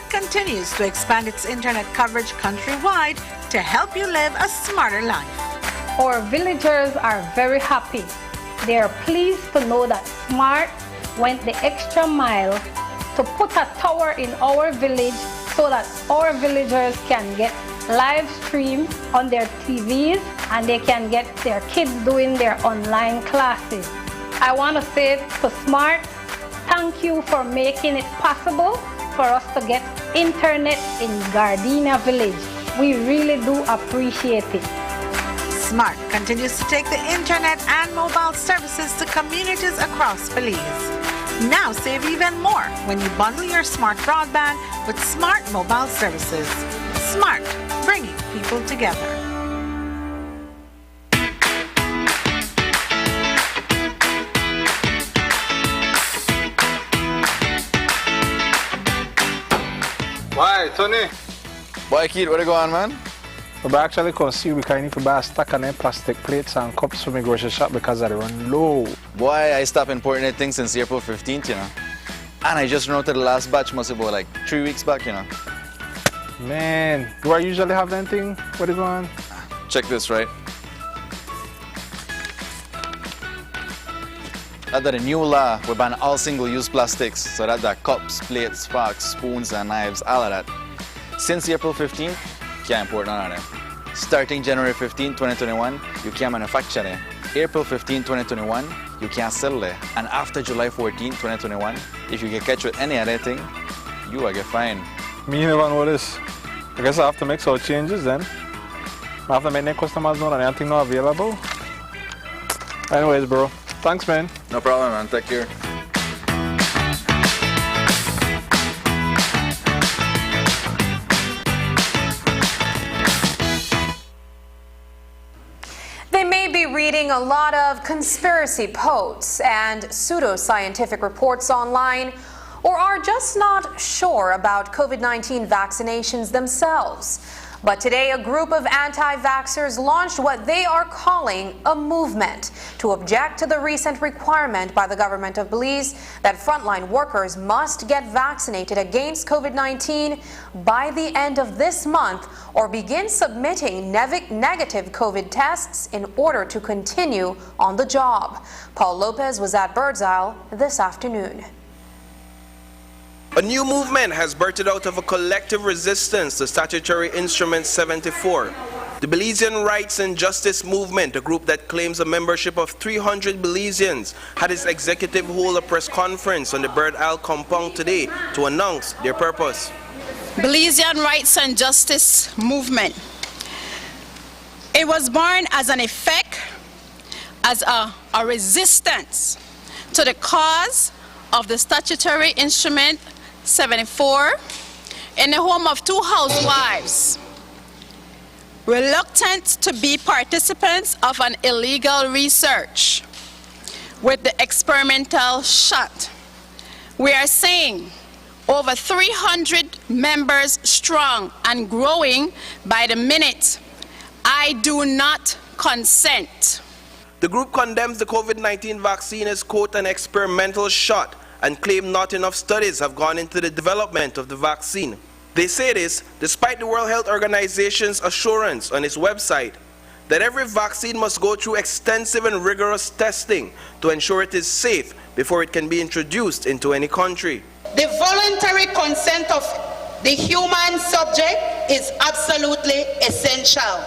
Continues to expand its internet coverage countrywide to help you live a smarter life. Our villagers are very happy. They are pleased to know that Smart went the extra mile to put a tower in our village so that our villagers can get live stream on their TVs and they can get their kids doing their online classes. I want to say to Smart, thank you for making it possible for us to get internet in Gardena Village. We really do appreciate it. Smart continues to take the internet and mobile services to communities across Belize. Now save even more when you bundle your Smart broadband with Smart mobile services. Smart, bringing people together. Why, Tony? Boy, kid, where you going, man? We actually can see we can need to buy a stack of them plastic plates and cups for my grocery shop because I run low. Boy, I stopped importing that thing since April 15th, you know. And I just routed the last batch, must be about like 3 weeks back, you know. Man, do I usually have that thing? Where you going? Check this, right? Under the new law, we ban all single-use plastics, so that the cups, plates, forks, spoons, and knives, all of that. Since April 15th, can't import none of them. Starting January 15, 2021, you can't manufacture them. April 15, 2021, you can't sell them. And after July 14, 2021, if you get catch with any other thing, you will get fined. Me never know this. I guess I have to make some changes then. I have to make the customers know that anything not available. Anyways, bro. Thanks, man. No problem, man. Take care. They may be reading a lot of conspiracy posts and pseudoscientific reports online, or are just not sure about COVID-19 vaccinations themselves. But today, a group of anti-vaxxers launched what they are calling a movement to object to the recent requirement by the government of Belize that frontline workers must get vaccinated against COVID-19 by the end of this month or begin submitting negative COVID tests in order to continue on the job. Paul Lopez was at Bird's Isle this afternoon. A new movement has birthed out of a collective resistance to Statutory Instrument 74. The Belizean Rights and Justice Movement, a group that claims a membership of 300 Belizeans, had its executive hold a press conference on the Bird Isle compound today to announce their purpose. Belizean Rights and Justice Movement. It was born as an effect, as a resistance to the cause of the Statutory Instrument 74 in the home of two housewives, reluctant to be participants of an illegal research with the experimental shot. We are saying over 300 members strong and growing by the minute. I do not consent. The group condemns the COVID-19 vaccine as, quote, an experimental shot and claim not enough studies have gone into the development of the vaccine. They say this despite the World Health Organization's assurance on its website that every vaccine must go through extensive and rigorous testing to ensure it is safe before it can be introduced into any country. The voluntary consent of the human subject is absolutely essential.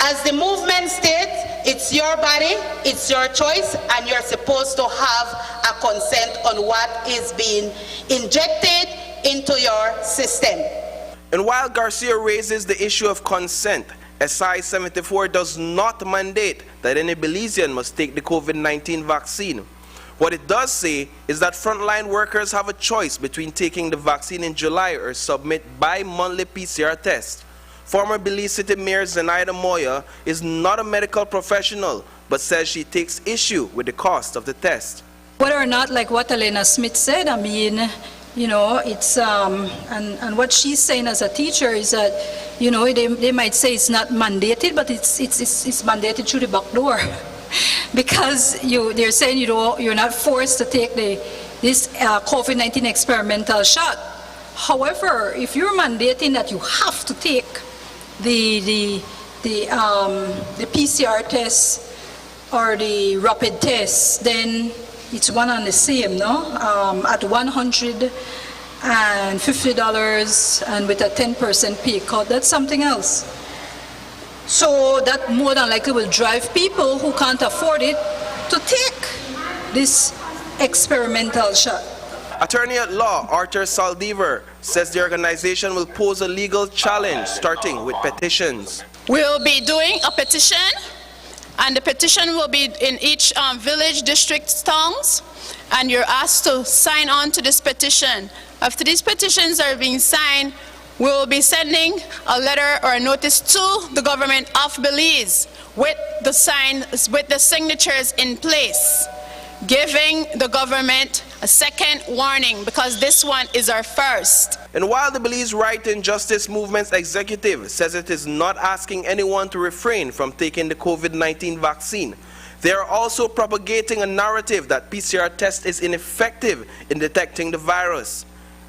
As the movement states, it's your body, it's your choice, and you're supposed to have a consent on what is being injected into your system. And while Garcia raises the issue of consent, SI 74 does not mandate that any Belizean must take the COVID-19 vaccine. What it does say is that frontline workers have a choice between taking the vaccine in July or submit bi-monthly PCR tests. Former Belize City Mayor Zenaida Moya is not a medical professional, but says she takes issue with the cost of the test. Whether or not, like what Elena Smith said, I mean, you know, it's, and what she's saying as a teacher is that, you know, they might say it's not mandated, but it's mandated through the back door. Because they're saying, you know, you're not forced to take this COVID-19 experimental shot. However, if you're mandating that you have to take the PCR test or the rapid test, then it's one and the same, no? At $150 and with a 10% pay cut, that's something else. So that more than likely will drive people who can't afford it to take this experimental shot. Attorney at law Arthur Saldivar says the organization will pose a legal challenge starting with petitions. We'll be doing a petition, and the petition will be in each village, district, towns, and you're asked to sign on to this petition. After these petitions are being signed, we will be sending a letter or a notice to the government of Belize with the signatures in place, giving the government a second warning because this one is our first. And while the Belize Right and Justice Movement's executive says it is not asking anyone to refrain from taking the COVID-19 vaccine, they are also propagating a narrative that PCR test is ineffective in detecting the virus.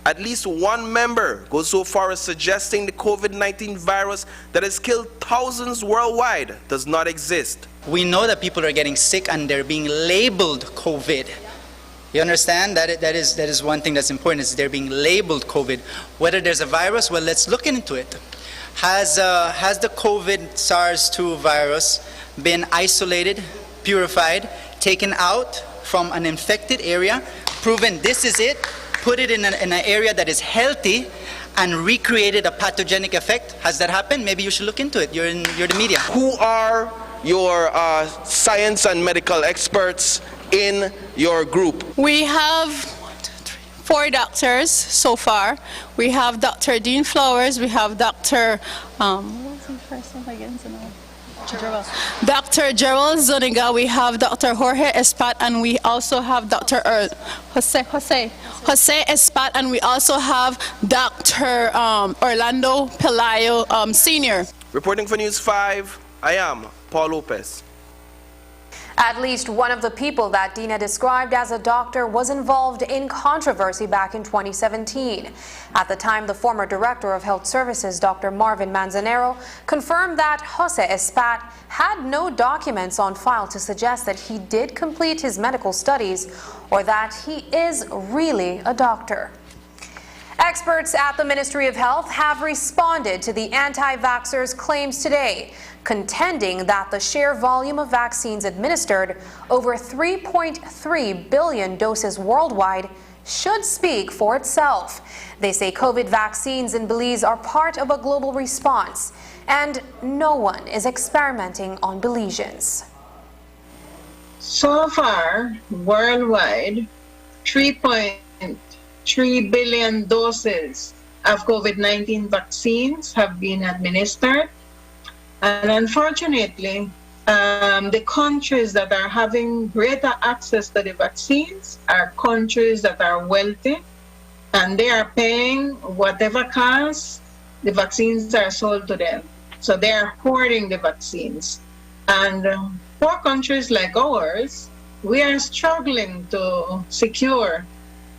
At least one member goes so far as suggesting the COVID-19 virus that has killed thousands worldwide does not exist. We know that people are getting sick and they're being labeled COVID. You understand? That is one thing that's important, is they're being labeled COVID. Whether there's a virus, well, let's look into it. Has the COVID SARS-2 virus been isolated, purified, taken out from an infected area, proven this is it, put it in an area that is healthy, and recreated a pathogenic effect? Has that happened? Maybe you should look into it. You're the media. Who are your science and medical experts in your group? We have 4 doctors so far. We have Dr. Dean Flowers, we have Dr. What was his first name again? Dr. Gerald Zuniga, we have Dr. Jorge Espat, and we also have Dr. Jose Espat, and we also have Dr. Orlando Pelayo, Sr. Reporting for News 5, I am Paul Lopez. At least one of the people that Dina described as a doctor was involved in controversy back in 2017. At the time, the former Director of Health Services, Dr. Marvin Manzanero, confirmed that Jose Espat had no documents on file to suggest that he did complete his medical studies or that he is really a doctor. Experts at the Ministry of Health have responded to the anti-vaxxers' claims today, contending that the sheer volume of vaccines administered, over 3.3 billion doses worldwide, should speak for itself. They say COVID vaccines in Belize are part of a global response, and no one is experimenting on Belizeans. So far, worldwide, 3.3 billion doses of COVID-19 vaccines have been administered. And unfortunately, the countries that are having greater access to the vaccines are countries that are wealthy, and they are paying whatever cost the vaccines are sold to them. So they are hoarding the vaccines. And poor countries like ours, we are struggling to secure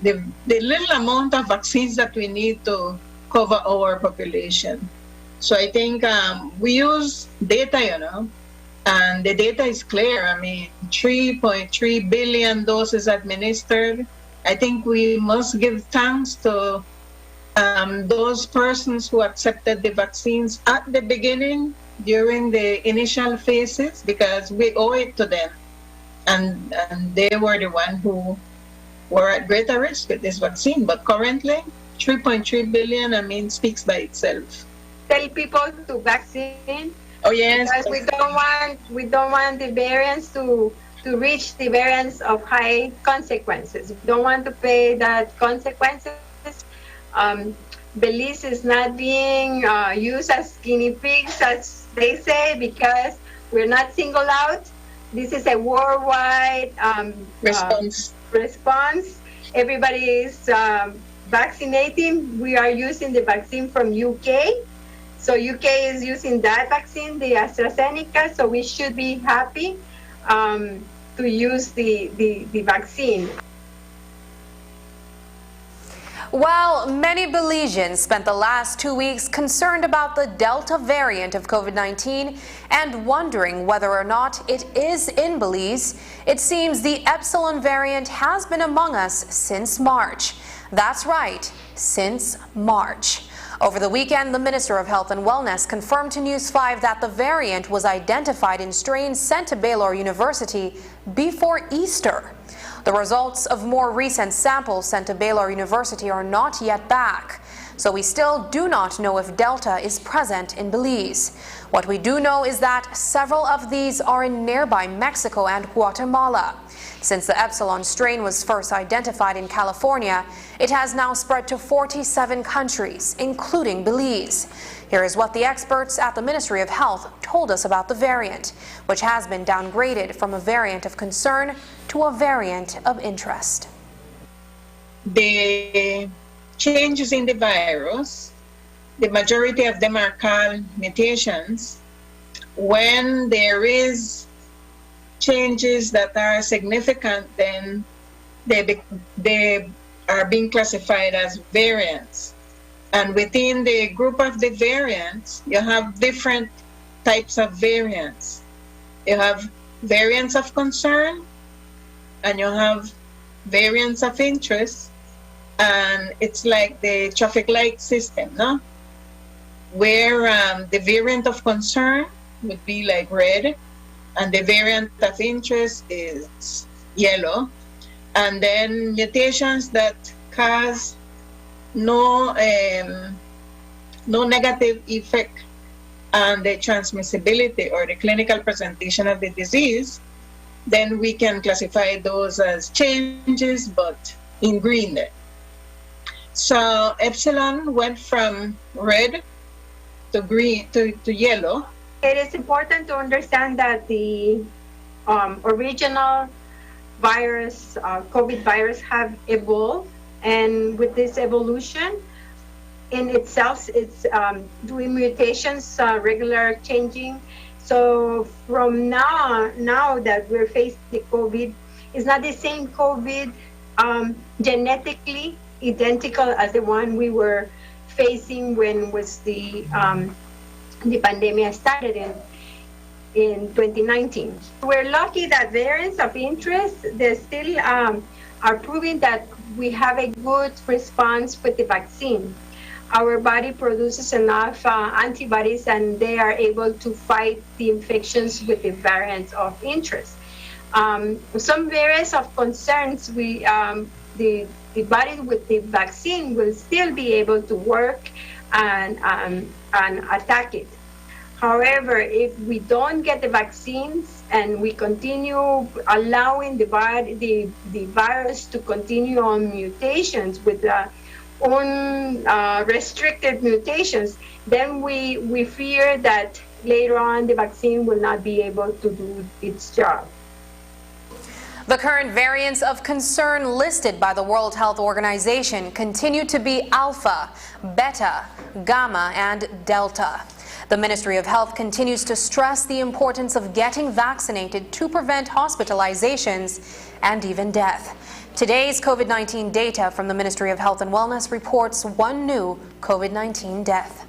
the little amount of vaccines that we need to cover our population. So I think we use data, and the data is clear. I mean, 3.3 billion doses administered. I think we must give thanks to those persons who accepted the vaccines at the beginning, during the initial phases, because we owe it to them. And they were the ones who were at greater risk with this vaccine. But currently, 3.3 billion, speaks by itself. Tell people to vaccine. Oh yes. Because we don't want the variants to reach the variants of high consequences. We don't want to pay that consequences. Belize is not being used as guinea pigs, as they say, because we're not singled out. This is a worldwide response. Everybody is vaccinating. We are using the vaccine from UK. So UK is using that vaccine, the AstraZeneca, so we should be happy to use the vaccine. While many Belizeans spent the last 2 weeks concerned about the Delta variant of COVID-19 and wondering whether or not it is in Belize, it seems the Epsilon variant has been among us since March. That's right, since March. Over the weekend, the Minister of Health and Wellness confirmed to News 5 that the variant was identified in strains sent to Baylor University before Easter. The results of more recent samples sent to Baylor University are not yet back, so we still do not know if Delta is present in Belize. What we do know is that several of these are in nearby Mexico and Guatemala. Since the Epsilon strain was first identified in California, it has now spread to 47 countries, including Belize. Here is what the experts at the Ministry of Health told us about the variant, which has been downgraded from a variant of concern to a variant of interest. The changes in the virus, the majority of them are called mutations. When there is changes that are significant, then they are being classified as variants. And within the group of the variants, you have different types of variants. You have variants of concern, and you have variants of interest, and it's like the traffic light system, no? Where the variant of concern would be like red, and the variant of interest is yellow. And then mutations that cause no negative effect on the transmissibility or the clinical presentation of the disease, then we can classify those as changes, but in green. So Epsilon went from red to green to yellow, it is important to understand that the original virus, COVID virus, have evolved, and with this evolution in itself, it's doing mutations, regular changing. So from now that we're facing the COVID, it's not the same COVID genetically identical as the one we were facing when was the pandemic started in 2019. We're lucky that variants of interest, they still are proving that we have a good response with the vaccine. Our body produces enough antibodies, and they are able to fight the infections with the variants of interest. Some variants of concerns, the body with the vaccine will still be able to work and attack it. However, if we don't get the vaccines and we continue allowing the virus to continue on mutations with their own restricted mutations, then we fear that later on the vaccine will not be able to do its job. The current variants of concern listed by the World Health Organization continue to be Alpha, Beta, Gamma, and Delta. The Ministry of Health continues to stress the importance of getting vaccinated to prevent hospitalizations and even death. Today's COVID-19 data from the Ministry of Health and Wellness reports one new COVID-19 death.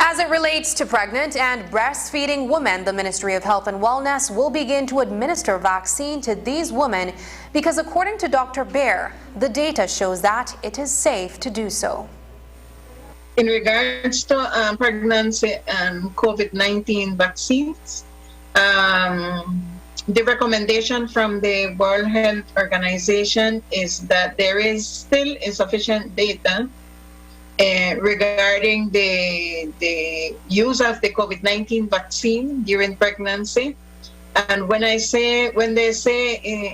As it relates to pregnant and breastfeeding women, the Ministry of Health and Wellness will begin to administer vaccine to these women because, according to Dr. Baer, the data shows that it is safe to do so. In regards to pregnancy and COVID-19 vaccines, the recommendation from the World Health Organization is that there is still insufficient data regarding the use of the COVID-19 vaccine during pregnancy. And when they say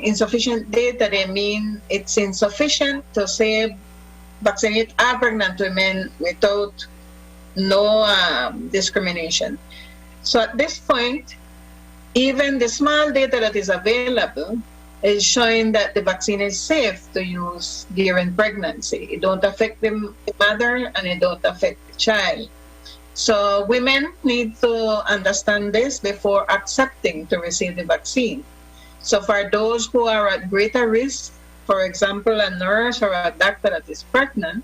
insufficient data, they mean it's insufficient to say vaccinate all pregnant women without no discrimination. So at this point, even the small data that is available is showing that the vaccine is safe to use during pregnancy. It don't affect the mother and it don't affect the child. So women need to understand this before accepting to receive the vaccine. So for those who are at greater risk, for example, a nurse or a doctor that is pregnant,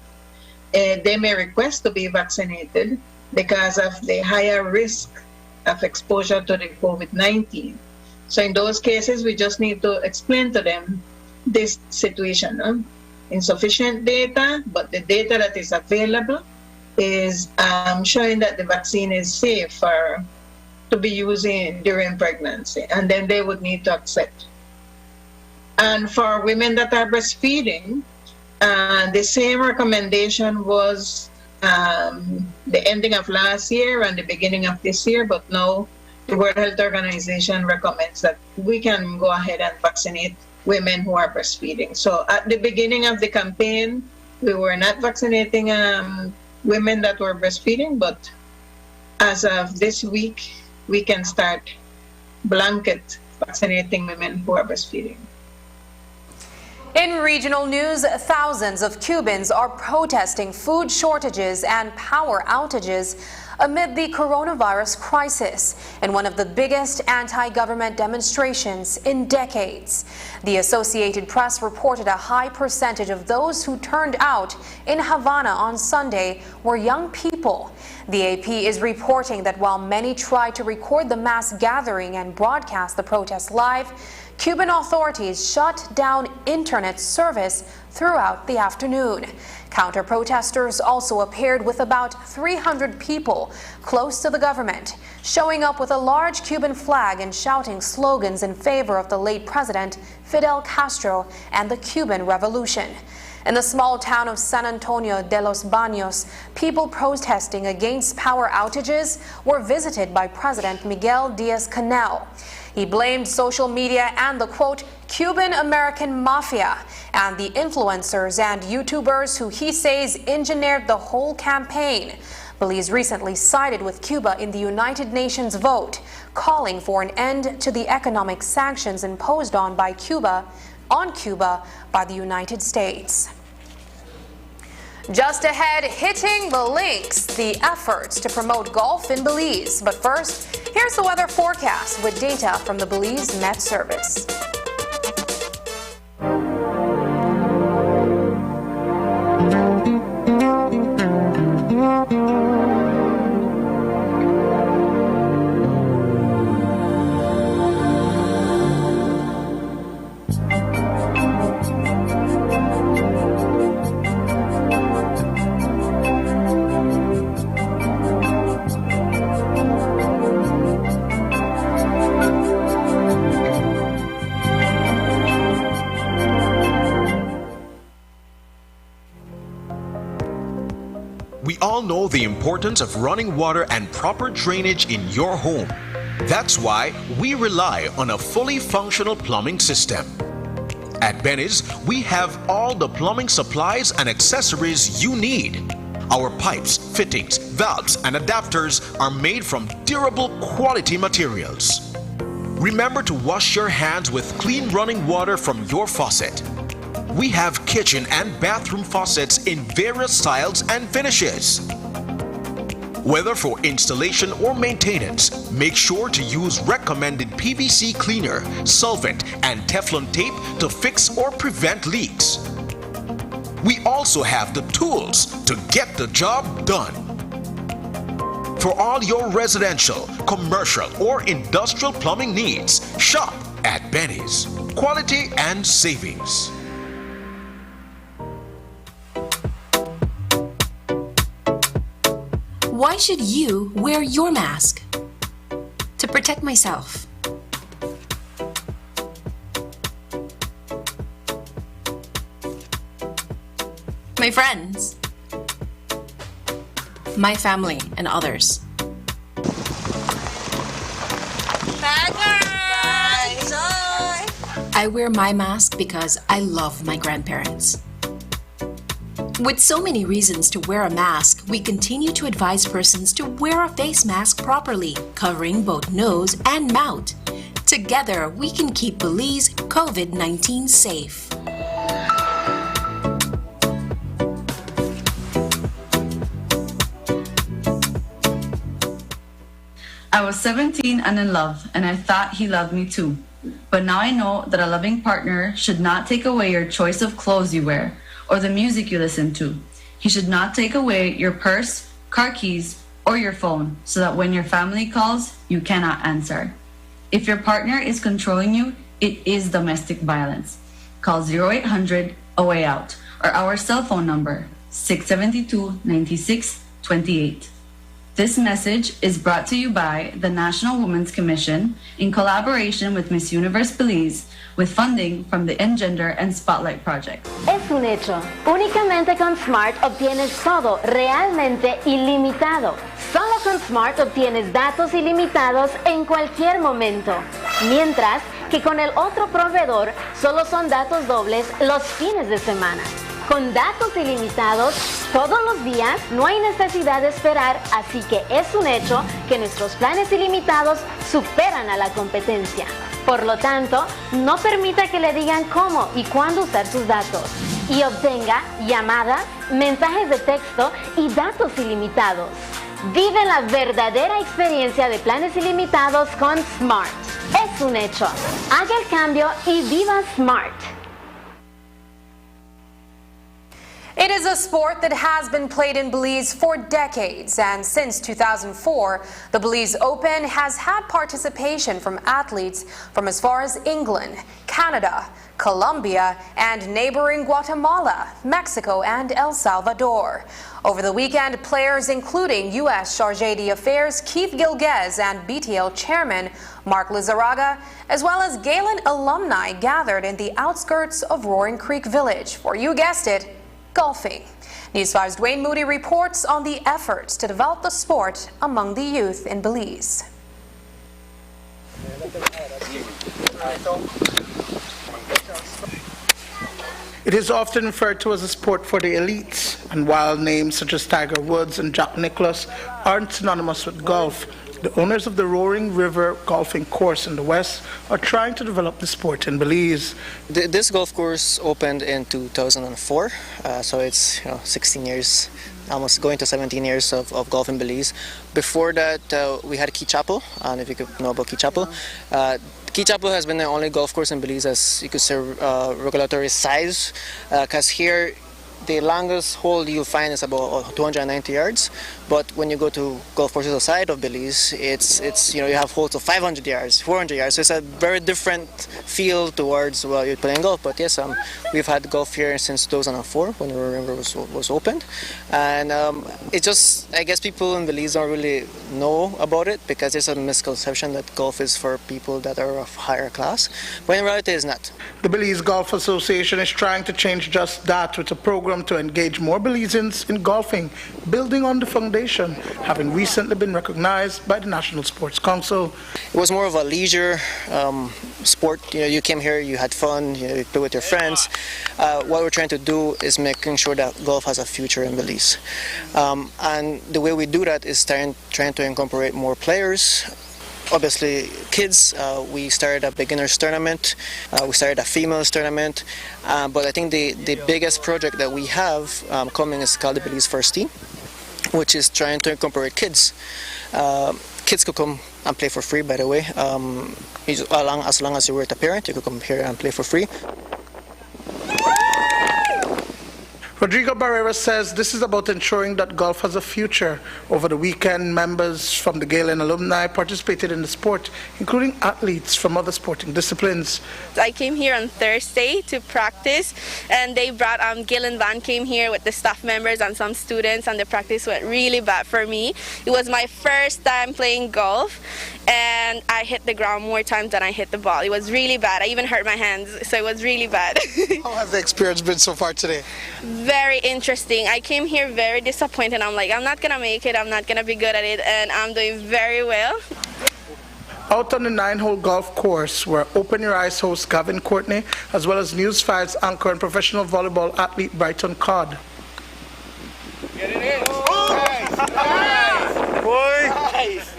they may request to be vaccinated because of the higher risk of exposure to the COVID-19. So in those cases, we just need to explain to them this situation. Insufficient data, but the data that is available is showing that the vaccine is safe to be used during pregnancy, and then they would need to accept. And for women that are breastfeeding, the same recommendation was the ending of last year and the beginning of this year, but now the World Health Organization recommends that we can go ahead and vaccinate women who are breastfeeding. So at the beginning of the campaign, we were not vaccinating women that were breastfeeding, but as of this week, we can start blanket vaccinating women who are breastfeeding. In regional news, thousands of Cubans are protesting food shortages and power outages amid the coronavirus crisis in one of the biggest anti-government demonstrations in decades. The Associated Press reported a high percentage of those who turned out in Havana on Sunday were young people. The AP is reporting that while many tried to record the mass gathering and broadcast the protest live, Cuban authorities shut down internet service throughout the afternoon. Counter-protesters also appeared with about 300 people close to the government, showing up with a large Cuban flag and shouting slogans in favor of the late president Fidel Castro and the Cuban Revolution. In the small town of San Antonio de los Baños, people protesting against power outages were visited by President Miguel Diaz-Canel. He blamed social media and the, quote, Cuban-American mafia and the influencers and YouTubers who he says engineered the whole campaign. Belize recently sided with Cuba in the United Nations vote, calling for an end to the economic sanctions imposed on Cuba by the United States. Just ahead, hitting the links, the efforts to promote golf in Belize. But first, here's the weather forecast with data from the Belize Met Service. We all know the importance of running water and proper drainage in your home. That's why we rely on a fully functional plumbing system. At Benny's, we have all the plumbing supplies and accessories you need. Our pipes, fittings, valves, and adapters are made from durable quality materials. Remember to wash your hands with clean running water from your faucet. We have kitchen and bathroom faucets in various styles and finishes. Whether for installation or maintenance, make sure to use recommended PVC cleaner, solvent, and Teflon tape to fix or prevent leaks. We also have the tools to get the job done. For all your residential, commercial, or industrial plumbing needs, shop at Benny's. Quality and savings. Why should you wear your mask? To protect myself. My friends. My family and others. I wear my mask because I love my grandparents. With so many reasons to wear a mask, we continue to advise persons to wear a face mask properly, covering both nose and mouth. Together, we can keep Belize COVID-19 safe. I was 17 and in love, and I thought he loved me too. But now I know that a loving partner should not take away your choice of clothes you wear or the music you listen to. He should not take away your purse, car keys, or your phone so that when your family calls, you cannot answer. If your partner is controlling you, it is domestic violence. Call 0800-A-WAY-OUT or our cell phone number, 672-9628. This message is brought to you by the National Women's Commission in collaboration with Miss Universe Belize, with funding from the Engender and Spotlight Project. Es un hecho. Únicamente con Smart obtienes todo realmente ilimitado. Solo con Smart obtienes datos ilimitados en cualquier momento. Mientras que con el otro proveedor solo son datos dobles los fines de semana. Con datos ilimitados todos los días no hay necesidad de esperar, así que es un hecho que nuestros planes ilimitados superan a la competencia. Por lo tanto, no permita que le digan cómo y cuándo usar sus datos y obtenga llamadas, mensajes de texto y datos ilimitados. Vive la verdadera experiencia de planes ilimitados con Smart. Es un hecho. Haga el cambio y viva Smart. It is a sport that has been played in Belize for decades, and since 2004, the Belize Open has had participation from athletes from as far as England, Canada, Colombia, and neighboring Guatemala, Mexico, and El Salvador. Over the weekend, players including U.S. Chargé d'Affaires Keith Gilgez and BTL Chairman Mark Lizarraga, as well as Galen alumni, gathered in the outskirts of Roaring Creek Village for, you guessed it, golfing. News 5's Dwayne Moody reports on the efforts to develop the sport among the youth in Belize. It is often referred to as a sport for the elites, and while names such as Tiger Woods and Jack Nicklaus aren't synonymous with golf, the owners of the Roaring River golfing course in the West are trying to develop the sport in Belize. This golf course opened in 2004, so it's 16 years, almost going to 17 years of golf in Belize. Before that, we had Key Chapel, and if you could know about Key Chapel. Key Chapel has been the only golf course in Belize, as you could say, regulatory size, because here the longest hole you'll find is about 290 yards, but when you go to golf courses outside of Belize, it's you have holes of 500 yards, 400 yards. So it's a very different feel towards you're playing golf. But yes, we've had golf here since 2004 when the river was opened, and it just, I guess people in Belize don't really know about it because there's a misconception that golf is for people that are of higher class, but in reality it's not. The Belize Golf Association is trying to change just that with a program to engage more Belizeans in golfing, building on the foundation, having recently been recognized by the National Sports Council. It was more of a leisure sport. You came here, you had fun, you play with your friends. What we're trying to do is making sure that golf has a future in Belize. And the way we do that is trying to incorporate more players. Obviously, kids, we started a beginners tournament, we started a females tournament, but I think the biggest project that we have coming is called the Belize First Team, which is trying to incorporate kids. Kids could come and play for free, by the way. As long as you were a parent, you could come here and play for free. Rodrigo Barrera says this is about ensuring that golf has a future. Over the weekend, members from the Galen alumni participated in the sport, including athletes from other sporting disciplines. I came here on Thursday to practice, and they brought Galen Band came here with the staff members and some students, and the practice went really bad for me. It was my first time playing golf, and I hit the ground more times than I hit the ball. It was really bad. I even hurt my hands, so it was really bad. How has the experience been so far today? Very interesting. I came here very disappointed. I'm like, I'm not gonna make it, I'm not gonna be good at it, and I'm doing very well. Out on the 9-hole golf course were Open Your Eyes host Gavin Courtney, as well as News 5's anchor and professional volleyball athlete Brighton Codd. Get it in. Boy.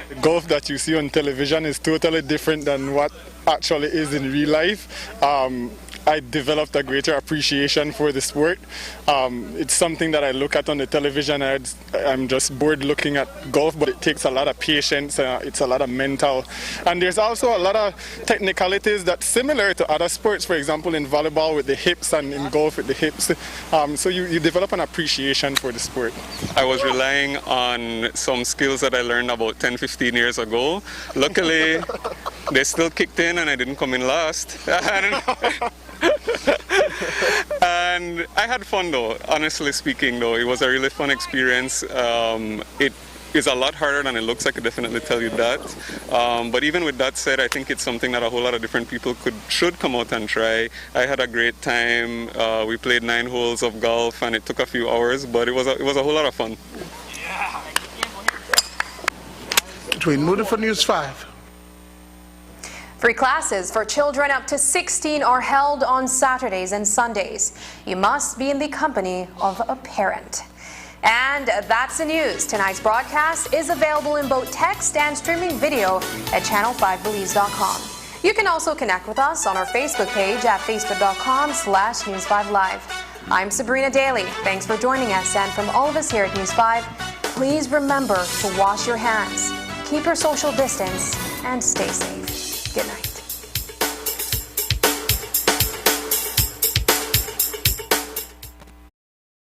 The golf that you see on television is totally different than what actually is in real life. I developed a greater appreciation for the sport. It's something that I look at on the television. I'm just bored looking at golf, but it takes a lot of patience. It's a lot of mental. And there's also a lot of technicalities that's similar to other sports, for example, in volleyball with the hips and in golf with the hips. So you develop an appreciation for the sport. I was relying on some skills that I learned about 10, 15 years ago. Luckily, they still kicked in and I didn't come in last. And I had fun though, honestly speaking though. It was a really fun experience. It is a lot harder than it looks, I could definitely tell you that. But even with that said, I think it's something that a whole lot of different people should come out and try. I had a great time. We played 9 holes of golf and it took a few hours, but it was a whole lot of fun. Between Moody for News 5. Free classes for children up to 16 are held on Saturdays and Sundays. You must be in the company of a parent. And that's the news. Tonight's broadcast is available in both text and streaming video at channel5belize.com. You can also connect with us on our Facebook page at facebook.com/News5Live. I'm Sabrina Daly. Thanks for joining us, and from all of us here at News 5, please remember to wash your hands, keep your social distance, and stay safe. Good night.